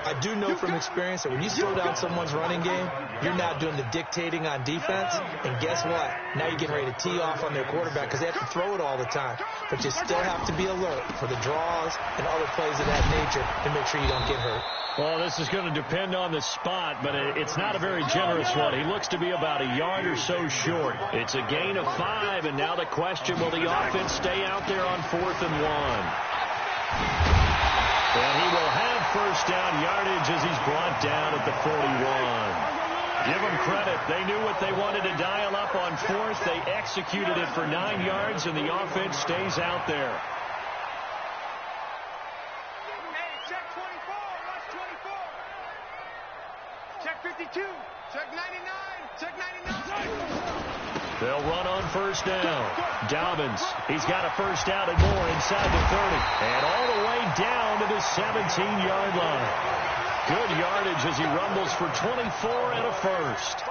I do know from experience that when you slow down someone's running game, you're now doing the dictating on defense. And guess what? Now you're getting ready to tee off on their quarterback because they have to throw it all the time. But you still have to be alert for the draws and other plays of that nature to make sure you don't get hurt. Well, this is going to depend on the spot, but it's not a very generous one. He looks to be about a yard or so short. It's a gain of 5, and now the question, will the offense stay out there on 4th and 1? And he will have first down yardage as he's brought down at the 41. Give them credit. They knew what they wanted to dial up on 4th. They executed it for 9 yards, and the offense stays out there. Check 24. Watch 24. Check 52. Check 99. Check 99. They'll run on first down. Dobbins, he's got a first down and more inside the 30. And all the way down to the 17-yard line. Good yardage as he rumbles for 24 and a first.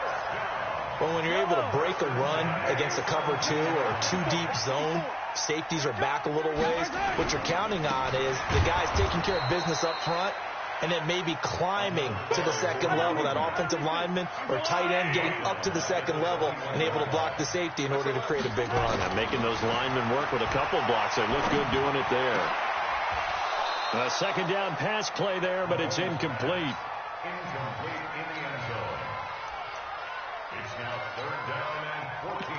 Well, when you're able to break a run against a cover 2 or a 2-deep zone, safeties are back a little ways. What you're counting on is the guys taking care of business up front and then maybe climbing to the 2nd level, that offensive lineman or tight end getting up to the 2nd level and able to block the safety in order to create a big run. Yeah, making those linemen work with a couple blocks. They look good doing it there. A 2nd down pass play there, but it's incomplete. Incomplete in the end zone. It's now 3rd down and 14.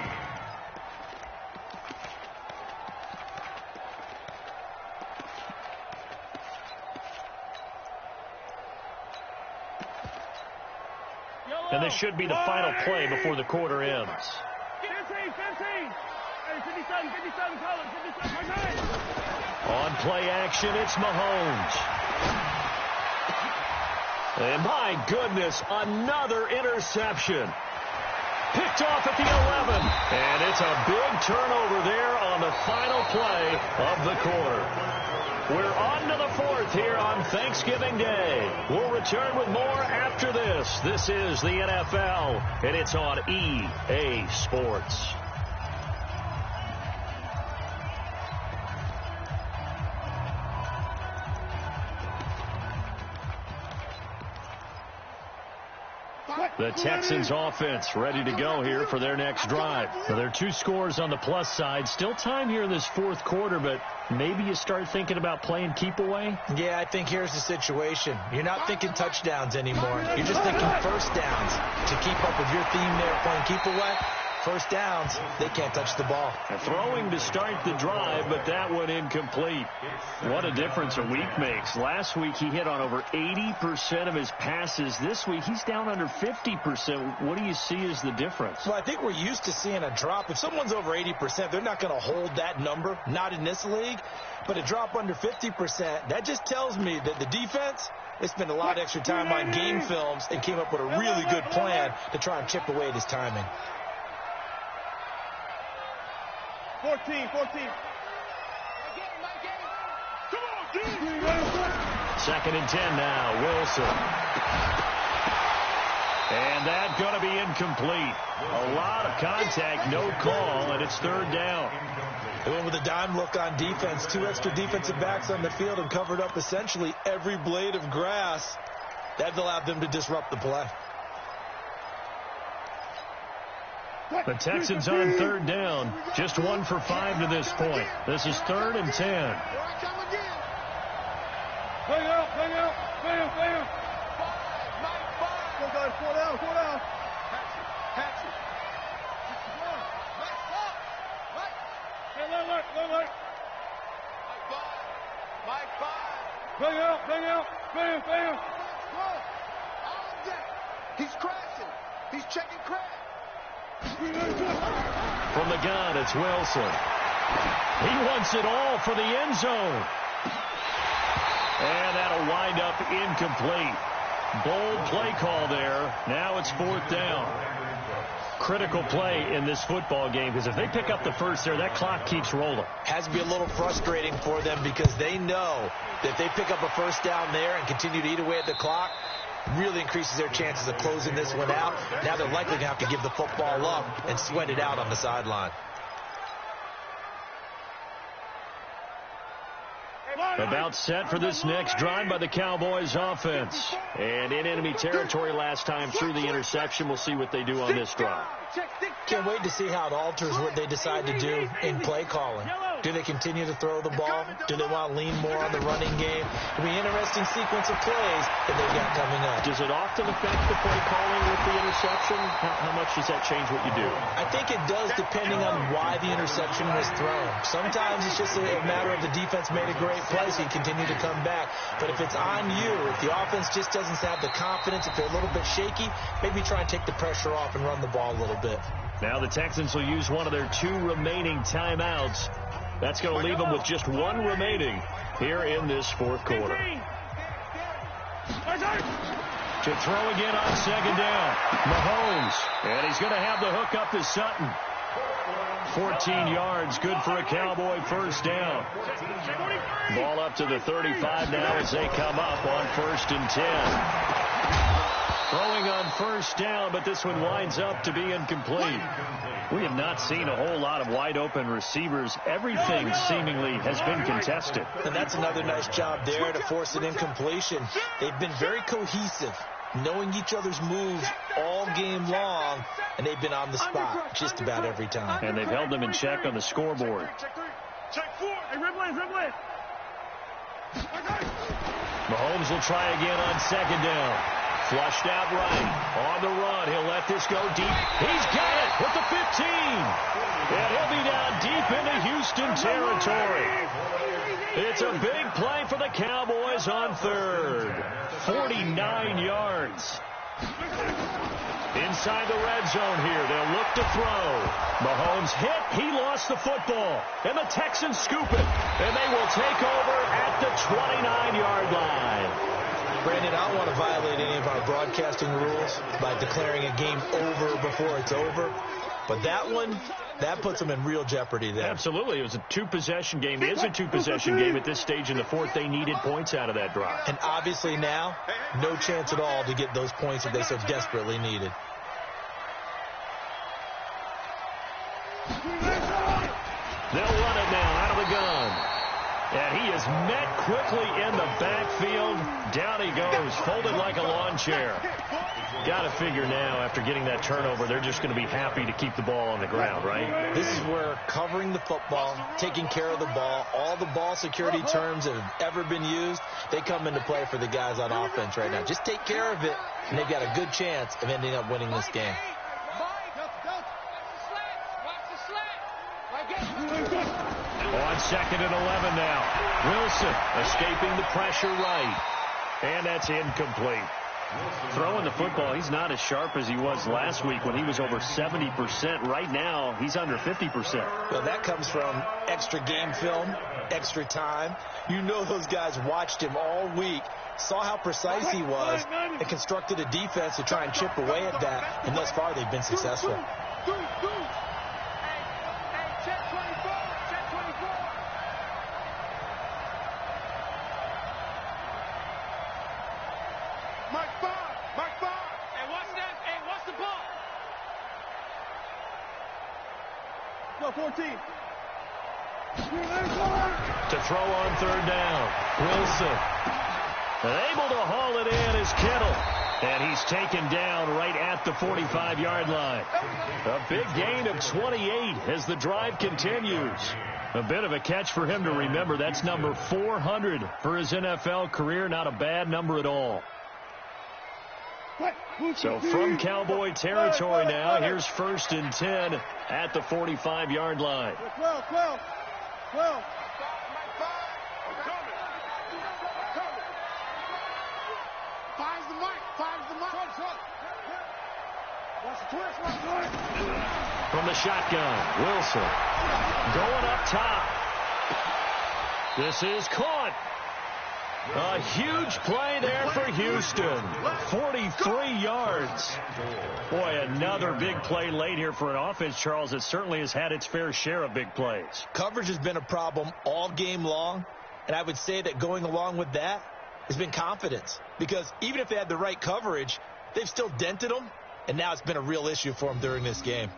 And this should be the final play before the quarter ends. 15. Hey, 57, color, 57, On play action, it's Mahomes. And my goodness, another interception. Picked off at the 11. And it's a big turnover there on the final play of the quarter. We're on to the 4th here on Thanksgiving Day. We'll return with more after this. This is the NFL, and it's on EA Sports. The Texans offense ready to go here for their next drive. So there are 2 scores on the plus side. Still time here in this 4th quarter, but maybe you start thinking about playing keep away? Yeah, I think here's the situation. You're not thinking touchdowns anymore. You're just thinking first downs. To keep up with your theme there, playing keep away, first downs, they can't touch the ball. Throwing to start the drive, but that one incomplete. What a difference a week makes. Last week he hit on over 80% of his passes. This week he's down under 50%. What do you see as the difference? Well, I think we're used to seeing a drop. If someone's over 80%, they're not going to hold that number, not in this league. But a drop under 50%, that just tells me that the defense, they spent a lot of extra time on game films and came up with a really good plan to try and chip away at his timing. 14. Second and 10 now, Wilson. And that's going to be incomplete. A lot of contact, no call, and it's 3rd down. They went with a dime look on defense. 2 extra defensive backs on the field and covered up essentially every blade of grass. That allowed them to disrupt the play. The Texans on 3rd down. Just 1 for 5 to this point. This is 3rd and 10. Bang out. Bam. Go, guys, 4 down. Hatch it. Hey, look. Mike 5. Bang out. Bam. He's crashing. He's checking crash. From the gun, it's Wilson. He wants it all for the end zone. And that'll wind up incomplete. Bold play call there. Now it's 4th down. critical play in this football game, because if they pick up the first there, that clock keeps rolling. Has to be a little frustrating for them because they know that if they pick up a first down there and continue to eat away at the clock, really increases their chances of closing this one out. Now they're likely to have to give the football up and sweat it out on the sideline. About set for this next drive by the Cowboys offense. And in enemy territory last time through the interception. We'll see what they do on this drive. Can't wait to see how it alters what they decide to do in play calling. Do they continue to throw the ball? Do they want to lean more on the running game? It'll be an interesting sequence of plays that they've got coming up. Does it often affect the play calling with the interception? How much does that change what you do? I think it does, depending on why the interception was thrown. Sometimes it's just a matter of the defense made a great play, so you continue to come back. But if it's on you, if the offense just doesn't have the confidence, if they're a little bit shaky, maybe try and take the pressure off and run the ball a little bit. Now the Texans will use one of their 2 remaining timeouts. That's going to leave them with just 1 remaining here in this fourth quarter. To throw again on second down, Mahomes. And he's going to have the hook up to Sutton. 14 yards, good for a Cowboy first down. Ball up to the 35 now as they come up on 1st and 10. Throwing on first down, but this one winds up to be incomplete. We have not seen a whole lot of wide-open receivers. Everything seemingly has been contested. And that's another nice job there to force an incompletion. They've been very cohesive, knowing each other's moves all game long, and they've been on the spot just about every time. And they've held them in check on the scoreboard. Check 4. Hey, Ridley. Mahomes will try again on second down. Flushed out right. On the run. He'll let this go deep. He's got it with the 15. And he'll be down deep into Houston territory. It's a big play for the Cowboys on 3rd. 49 yards. Inside the red zone here. They'll look to throw. Mahomes hit. He lost the football. And the Texans scoop it. And they will take over at the 29-yard line. Brandon, I don't want to violate any of our broadcasting rules by declaring a game over before it's over. But that one, that puts them in real jeopardy there. Absolutely. It was a 2-possession game. It is a 2-possession game at this stage in the fourth. They needed points out of that drive. And obviously now, no chance at all to get those points that they so desperately needed. They'll run it now out of the gun. And he is met quickly in the backfield. Down he goes, folded like a lawn chair. Got to figure now, after getting that turnover, they're just going to be happy to keep the ball on the ground, right? This is where covering the football, taking care of the ball, all the ball security terms that have ever been used, they come into play for the guys on offense right now. Just take care of it, and they've got a good chance of ending up winning this game. On 2nd and 11 now. Wilson escaping the pressure right. And that's incomplete. Throwing the football, he's not as sharp as he was last week when he was over 70%. Right now, he's under 50%. Well, that comes from extra game film, extra time. You know those guys watched him all week, saw how precise he was, and constructed a defense to try and chip away at that. And thus far, they've been successful. To throw on 3rd down. Wilson. Able to haul it in is Kittle. And he's taken down right at the 45-yard line. A big gain of 28 as the drive continues. A bit of a catch for him to remember. That's number 400 for his NFL career. Not a bad number at all. So from Cowboy territory now, here's 1st and 10 at the 45-yard line. 12. Finds the mic. Watch the twist. From the shotgun, Wilson going up top. This is caught. A huge play there for Houston. 43 yards. Boy, another big play late here for an offense, Charles, that certainly has had its fair share of big plays. Coverage has been a problem all game long, and I would say that going along with that has been confidence. Because even if they had the right coverage, they've still dented them, and now it's been a real issue for them during this game.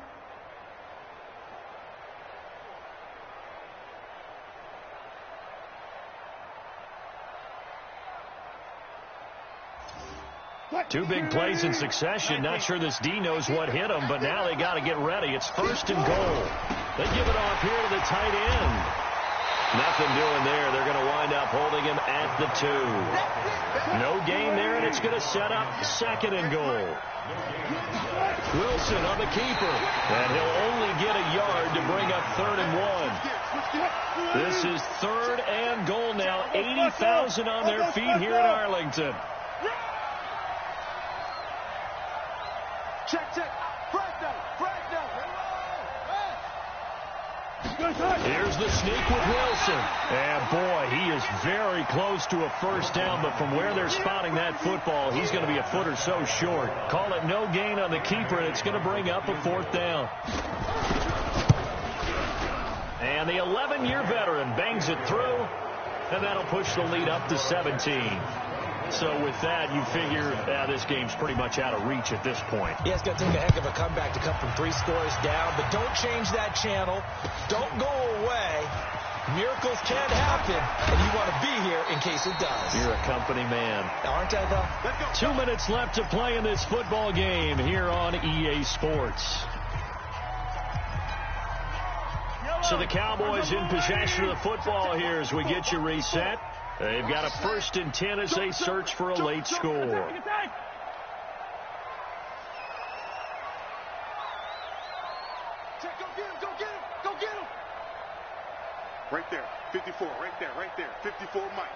Two big plays in succession. Not sure this D knows what hit him, but now they got to get ready. It's 1st and goal. They give it off here to the tight end. Nothing doing there. They're going to wind up holding him at the 2. No gain there, and it's going to set up 2nd and goal. Wilson on the keeper, and he'll only get a yard to bring up 3rd and 1. This is 3rd and goal now. 80,000 on their feet here in Arlington. Check. Frag down. Here's the sneak with Wilson. And, boy, he is very close to a first down, but from where they're spotting that football, he's going to be a foot or so short. Call it no gain on the keeper, and it's going to bring up a 4th down. And the 11-year veteran bangs it through, and that'll push the lead up to 17. So with that, you figure this game's pretty much out of reach at this point. Yeah, it's going to take a heck of a comeback to come from 3 scores down, but don't change that channel. Don't go away. Miracles can happen, and you want to be here in case it does. You're a company man. Aren't I, though? 2 minutes left to play in this football game here on EA Sports. So the Cowboys in possession of the football here as we get you reset. They've got a 1st and 10 as they search for a late score. Go get him. Right there, 54, right there. 54, Mike.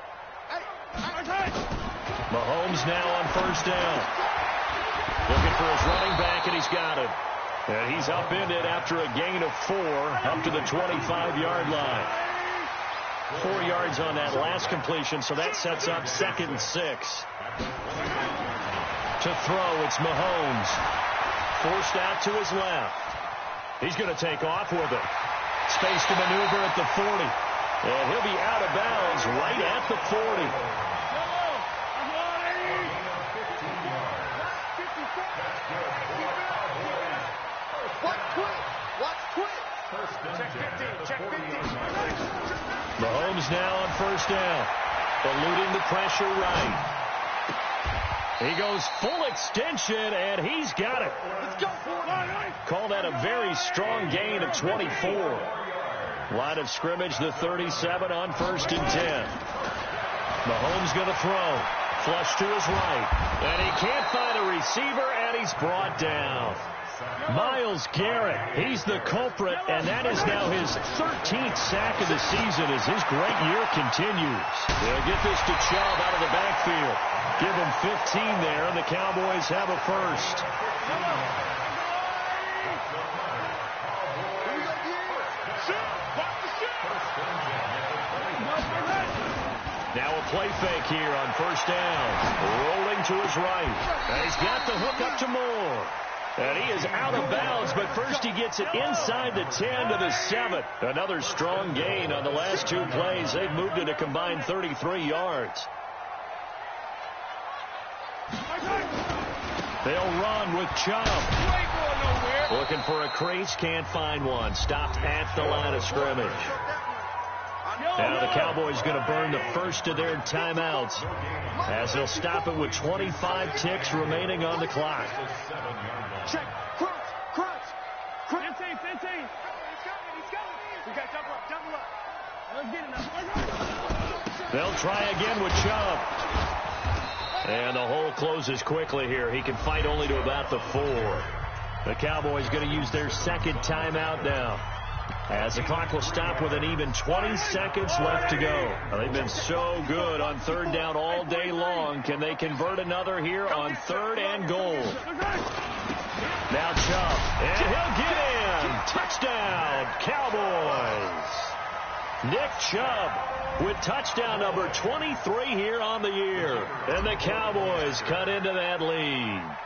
Hey. Mahomes now on 1st down. Looking for his running back, and he's got it. And he's upended after a gain of 4 up to the 25-yard line. 4 yards on that last completion, so that sets up 2nd and 6. To throw, it's Mahomes. Forced out to his left. He's going to take off with it. Space to maneuver at the 40. And he'll be out of bounds right at the 40. Watch quick. Check 15. Mahomes now on 1st down. Eluding the pressure right. He goes full extension, and he's got it. Let's go. Call that a very strong gain of 24. Line of scrimmage, the 37 on 1st and 10. Mahomes going to throw. Flush to his right. And he can't find a receiver, and he's brought down. Myles Garrett, he's the culprit, and that is now his 13th sack of the season as his great year continues. They'll get this to Chubb out of the backfield. Give him 15 there, and the Cowboys have a 1st. Now a play fake here on 1st down. Rolling to his right. And he's got the hook up to Moore. And he is out of bounds, but first he gets it inside the 10 to the 7. Another strong gain on the last 2 plays. They've moved it a combined 33 yards. They'll run with Chubb. Looking for a crease, can't find one. Stopped at the line of scrimmage. Now the Cowboys going to burn the first of their timeouts as they'll stop it with 25 ticks remaining on the clock. Check. Crunch. 15. He's coming. We got double up. Let's get it now. They'll try again with Chubb. And the hole closes quickly here. He can fight only to about the 4. The Cowboys going to use their 2nd timeout now, as the clock will stop with an even 20 seconds left to go. They've been so good on 3rd down all day long. Can they convert another here on 3rd and goal? Now Chubb, and he'll get in. Touchdown, Cowboys. Nick Chubb with touchdown number 23 here on the year. And the Cowboys cut into that lead.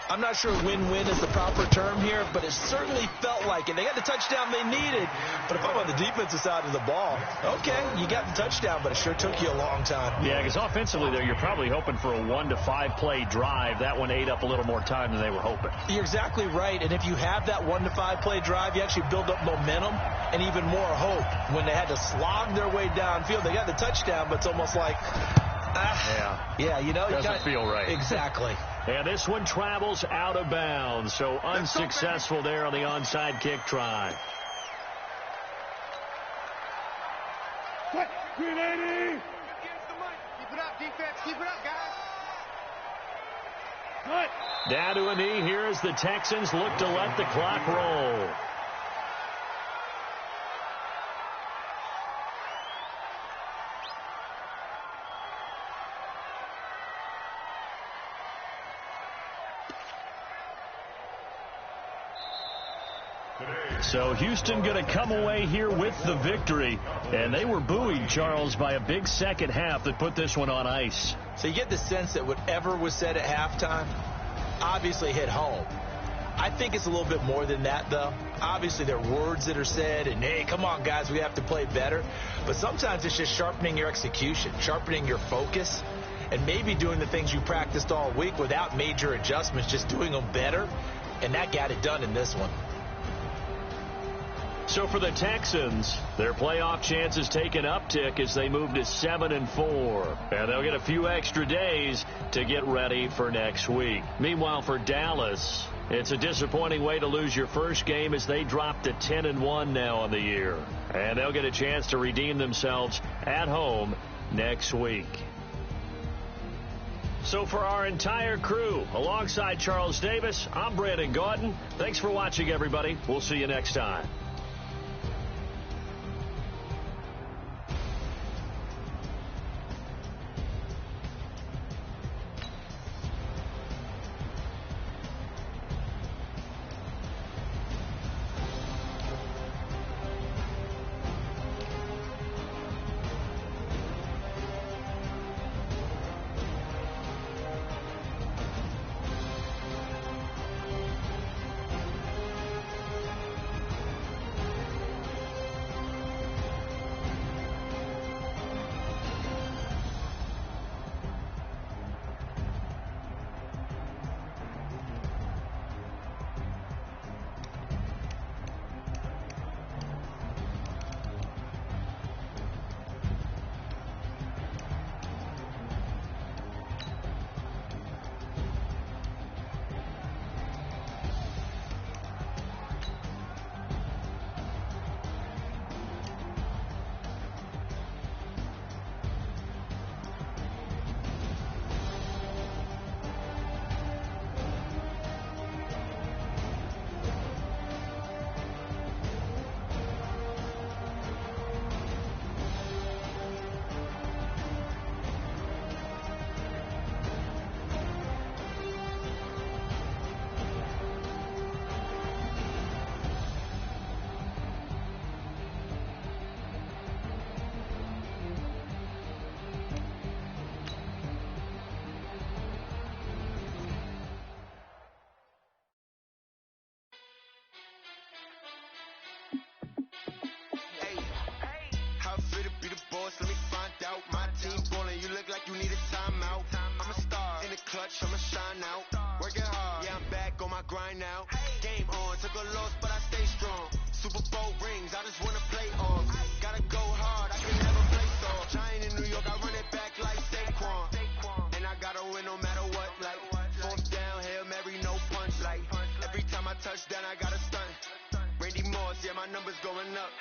I'm not sure win-win is the proper term here, but it certainly felt like it. They got the touchdown they needed. But if I'm on the defensive side of the ball, okay, you got the touchdown, but it sure took you a long time. Yeah, because offensively there, you're probably hoping for a 1 to 5 play drive. That one ate up a little more time than they were hoping. You're exactly right. And if you have that 1 to 5 play drive, you actually build up momentum and even more hope. When they had to slog their way downfield, they got the touchdown, but it's almost like, yeah, you know, doesn't feel right. Exactly. And this one travels out of bounds, so unsuccessful there on the onside kick try. What? 380! Keep it up, defense. Keep it up, guys. What? Down to a knee here as the Texans look to let the clock roll. So Houston going to come away here with the victory. And they were buoyed, Charles, by a big second half that put this one on ice. So you get the sense that whatever was said at halftime obviously hit home. I think it's a little bit more than that, though. Obviously, there are words that are said, and, hey, come on, guys, we have to play better. But sometimes it's just sharpening your execution, sharpening your focus, and maybe doing the things you practiced all week without major adjustments, just doing them better. And that got it done in this one. So for the Texans, their playoff chances take an uptick as they move to 7-4. And they'll get a few extra days to get ready for next week. Meanwhile, for Dallas, it's a disappointing way to lose your first game as they drop to 10-1 now on the year. And they'll get a chance to redeem themselves at home next week. So for our entire crew, alongside Charles Davis, I'm Brandon Gaudin. Thanks for watching, everybody. We'll see you next time. I'ma shine out, working hard, yeah, I'm back on my grind now. Game on, took a loss, but I stay strong. Super Bowl rings, I just wanna play off. Gotta go hard, I can never play soft. Giant in New York, I run it back like Saquon. And I gotta win no matter what, like fourth down, Hail Mary, no punch. Like every time I touch down, I gotta stunt. Randy Moss, yeah, my numbers going up.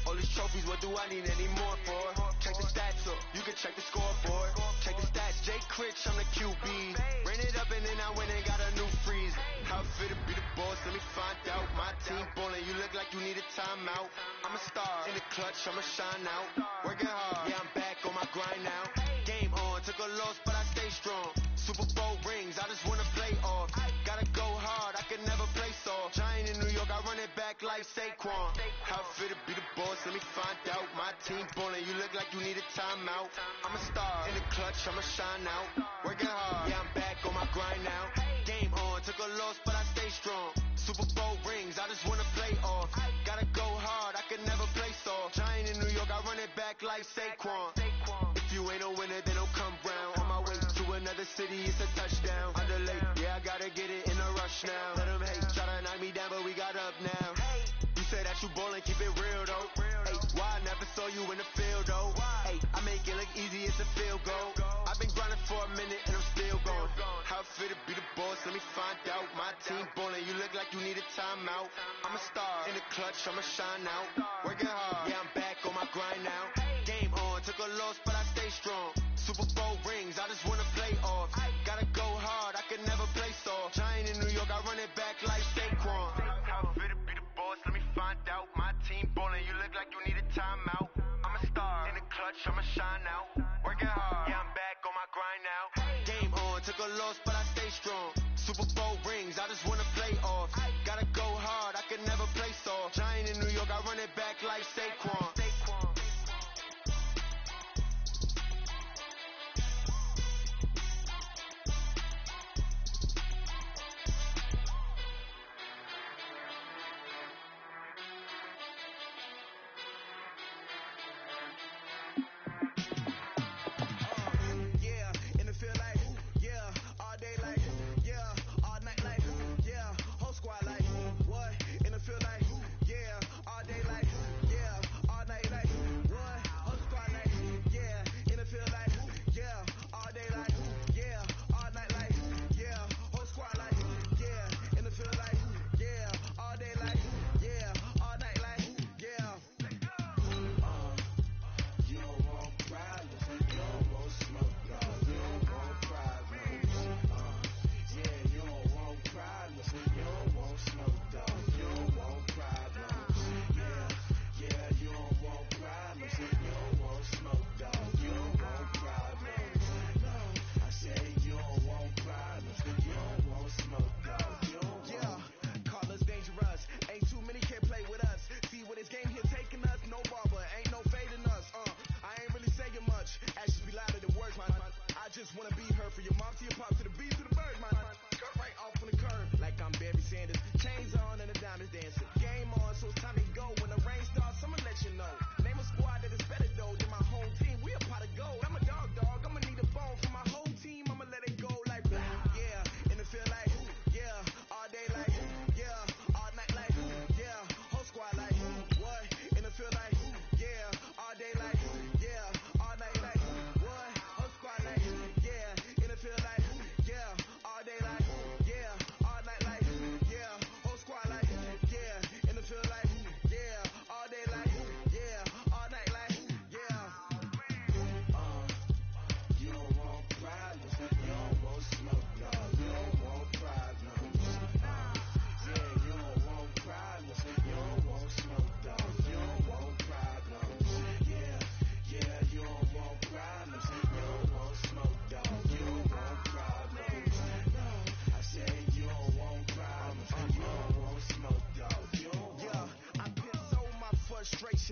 All these trophies, what do I need any more for? Check the stats up, you can check the scoreboard. Check the stats, Jay Critch, I'm the QB. Ran it up and then I went and got a new freeze. How fit to be the boss, let me find out. My team ballin', you look like you need a timeout. I'm a star, in the clutch, I'ma shine out. Working hard, yeah, I'm back on my grind now. Game on, took a loss, but I stay strong. Super Bowl rings, I just wanna play off. Gotta go hard, I can never play soft. Giant in New York, I run it back like Saquon. How fit to be the boss. boss, let me find out. My team ballin', you look like you need a timeout. I'm a star in the clutch, I'ma shine out. Working hard, yeah, I'm back on my grind now. Game on, took a loss, but I stay strong. Super Bowl rings, I just wanna play off. Gotta go hard, I can never play soft. Giant in New York, I run it back like Saquon. If you ain't a winner, then don't come round. On my way to another city, it's a touchdown. Underlay, yeah, I gotta get it in a rush now. Let them hate, try to knock me down, but we got up now. You say that you ballin', keep it real though. Hey, why I never saw you in the field though? Hey, I make it look easy, it's a field goal. I've been grinding for a minute and I'm still going. How it feel to be the boss, let me find out. My team ballin', you look like you need a timeout. I'm a star in the clutch, I'ma shine out. Working hard, yeah, I'm back on my grind now. Game on, took a loss, but I stay strong. Super Bowl rings, I just wanna play off. Gotta go hard, I can never play soft. Giant in New York, I run it back like Saquon. How it feel to be the boss, let me find out. My team ballin', you look like you need a timeout. I'm a star in the clutch, I'ma shine out. Working hard, yeah, I'm back on my grind now. Game on, took a loss, but I stay strong. Super Bowl rings, I just wanna play off. Gotta go hard, I can never play soft. Giant in New York, I run it back like Saquon.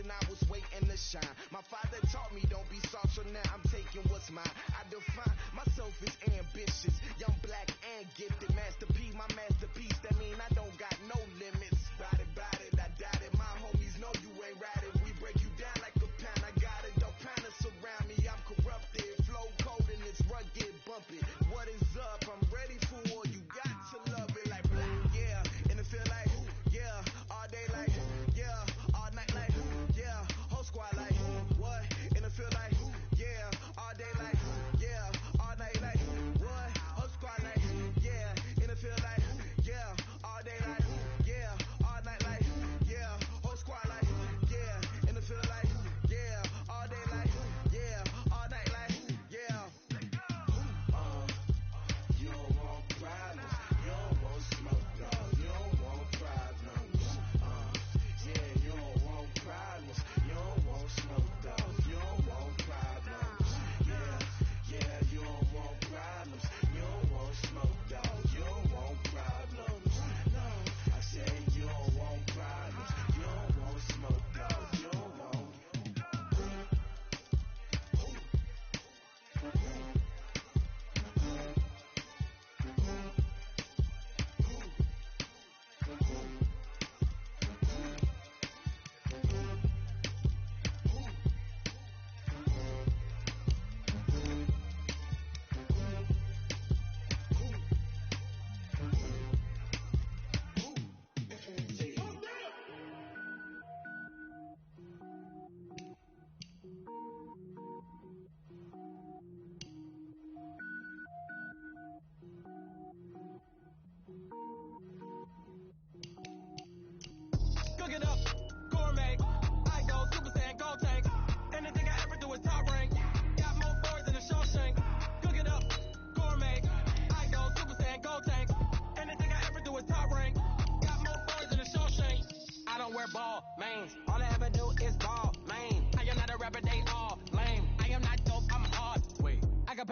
I was waiting to shine. My father taught me don't be soft, so now I'm taking what's mine. I define myself as ambitious, young, black, and gifted. Master P, my masterpiece. That mean I don't got no limits. Ride it, I doubt it. My homies know you ain't ride it. We break you down like a pound. I got it. Don't panic surround me. I'm corrupted. Flow cold and it's rugged, bumpy. What is up? I'm ready for all you got to love it like black. Yeah, and it feel like yeah, all day like yeah, all night like yeah, whole squad like what? And it feel like yeah, all day like yeah, all night like what? Whole squad like yeah, and it feel like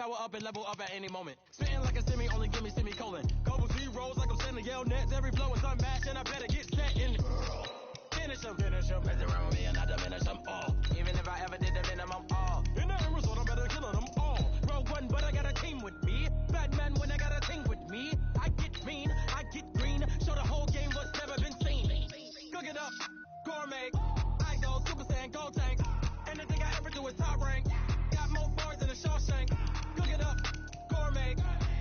power up and level up at any moment. Spitting like a semi, only give me semicolon. Couple zeros like I'm sending yell nets. Every flow is unmatched and I better get set and finish them. Mess around with me and I diminish them all. Even if I ever did the minimum all. In the end result, I'm better killing them all. Rogue one, but I got a team with me. Batman when I got a team with me. I get mean, I get green. Show the whole game what's never been seen. Cook it up, gourmet. I go Super Saiyan, Gold Tank. Anything I ever do is top rank. Got more bars than a Shawshank. Cook it up, gourmet.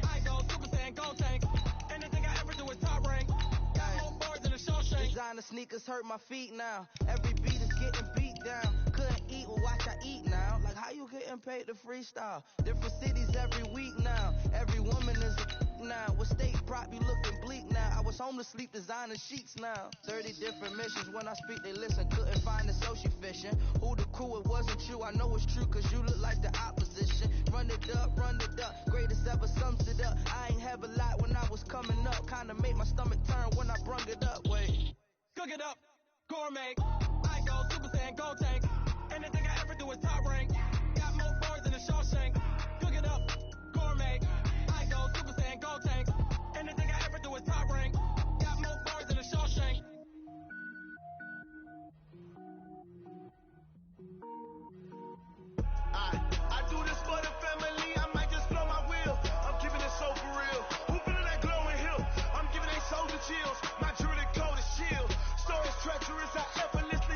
I go Super Saiyan, Gold Tank. Anything I ever do is top rank. Got more bars than a Shawshank. Designer sneakers hurt my feet now. Every beat is getting beat down. Couldn't eat, well watch I eat now. Like how you getting paid to freestyle? Different cities every week now. Every woman is a now. With state prop you looking bleak now. I was home to sleep designer sheets now. 30 different missions. When I speak they listen. Couldn't find the social fishing. Who the crew, it wasn't you. I know it's true cause you look like the opposition. Run it up, greatest ever sums it up. I ain't have a lot when I was coming up. Kinda made my stomach turn when I brung it up. Wait. Cook it up, gourmet. I go Super Saiyan, Gold Tank. Anything I ever do is top rank. Got more bars than a Shawshank. Cook it up, gourmet. I go Super Saiyan, Gold Tank. Anything I ever do is top rank. Got more bars than a Shawshank. I do this for the family, I might just blow my wheel. I'm keeping it so for real. Who feeling that glowing hill? I'm giving they soldier chills. My jewelry coat is chill. Stories treacherous, I effortlessly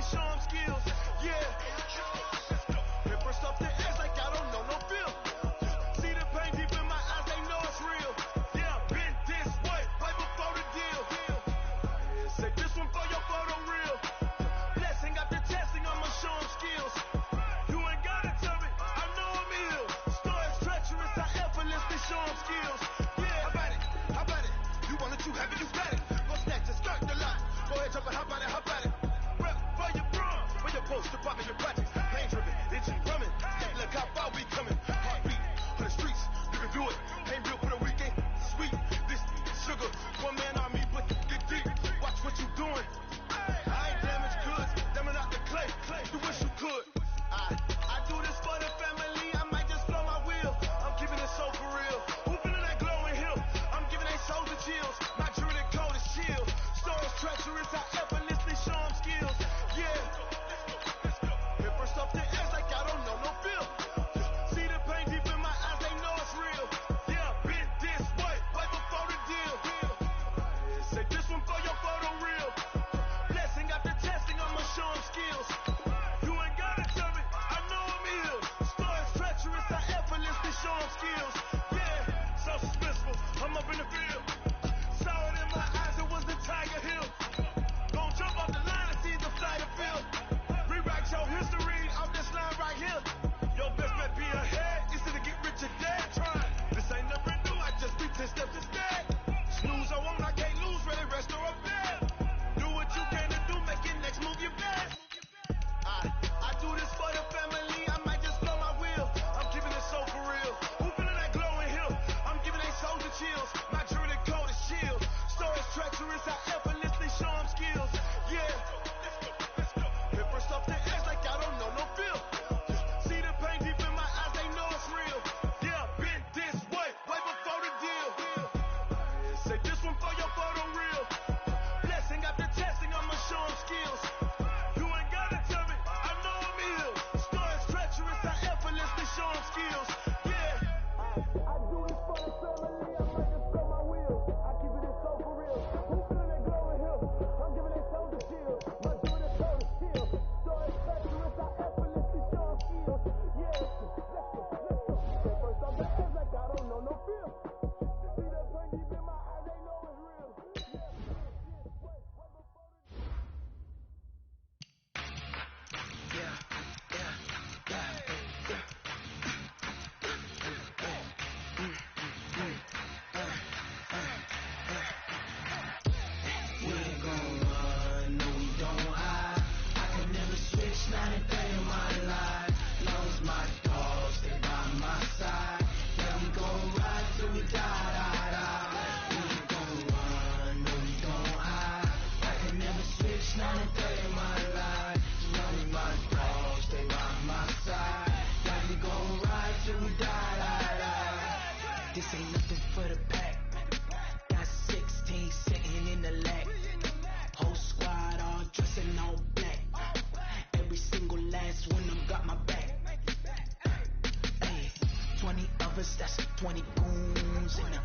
20 goons and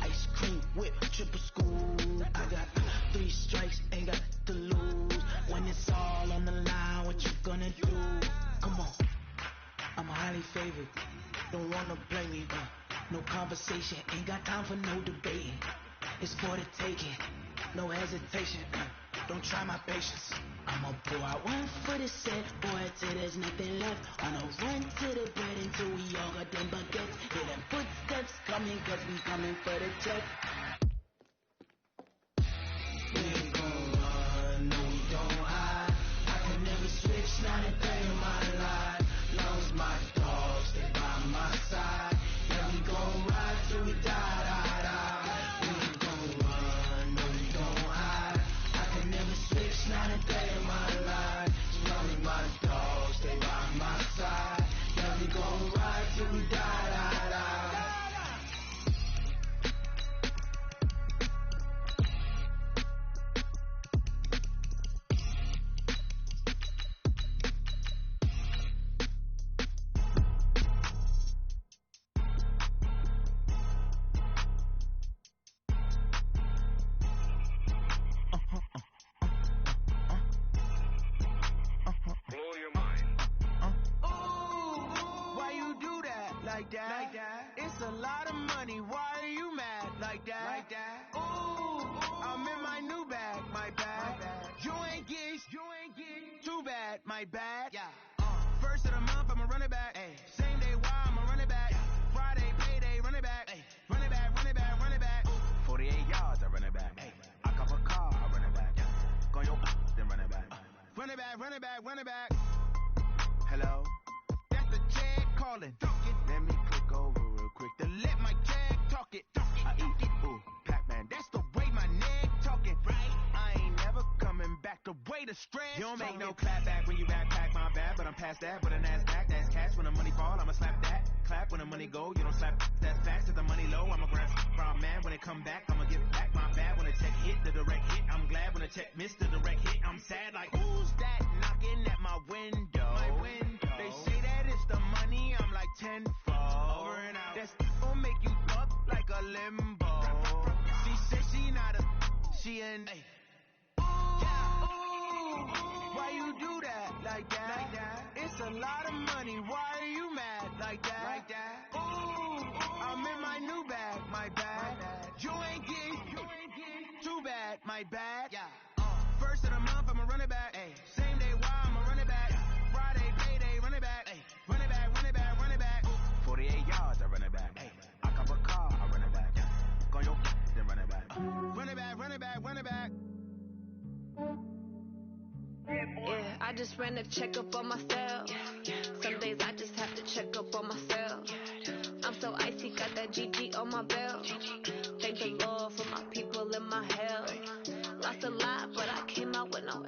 ice cream whip, triple school. I got 3 strikes, ain't got to lose. When it's all on the line, what you gonna do? Come on, I'm highly favored. Don't wanna blame me, no conversation, ain't got time for no debating. It's for the taking, no hesitation. Don't try my patience. I'ma pour out one for the set, boy, till there's nothing left. On a run to the bread until we all got them baguettes. Hear them footsteps coming, cause we coming for the check. We ain't gon' run, no we don't hide. I can never switch, not a day in my life. Long as my dogs stay by my side. Yeah, we gon' ride till we die, die, die. We ain't gon' run, no we don't hide. I can never switch, not a day in my life. As long as my dogs stay by my side. Yeah, we gon' ride till we die, die, die. It's a lot of money, why are you mad like that? Ooh, I'm in my new bag, my bad. You ain't get too bad, my bad. First of the month, I'ma run it back. Same day, why I'ma run it back. Friday, payday, run it back. Run it back, run it back, run it back. 48 yards, I run it back. I cop a car, I run it back. Go your then run it back. Run it back, run it back, run it back. Hello? That's the check calling. Let me click over real quick to let my check talk it. I eat it, ooh, Pac-Man. That's the way my neck talking, right? I ain't never coming back. The way the stress. You don't make no clap back when you backpack my bad, but I'm past that. But a NASDAQ, that's cash. When the money fall, I'ma slap that. Clap when the money go, you don't slap. That's facts. If the money low, I'ma grab from man. When it come back, I'ma give back my bad. When the check hit, the direct hit. I'm glad when the check missed the direct hit. I'm sad like, who's that knocking at my window? They say that it's the money, I'm like tenfold. Over and out. That's gon' make you up like a limbo. She said she not a, she an ooh, why you do that like that? It's a lot of money, why are you mad like that? Ooh, I'm in my new bag, my bad. You ain't get too bad, my bad. First of the month, I'ma run it back. Same day, why I'ma run it back. Friday, payday, run it back. Run it back, run it back, run it back. 48 yards, I run it back. I cop a car, I run it back. Go your then run it back. Run it back, run it back, run it back. Yeah, I just ran a checkup on myself. Some days I just have to check up on myself. I'm so icy, got that GG on my belt. Thank the Lord for my people in my hell. Lost a lot, but I came out with no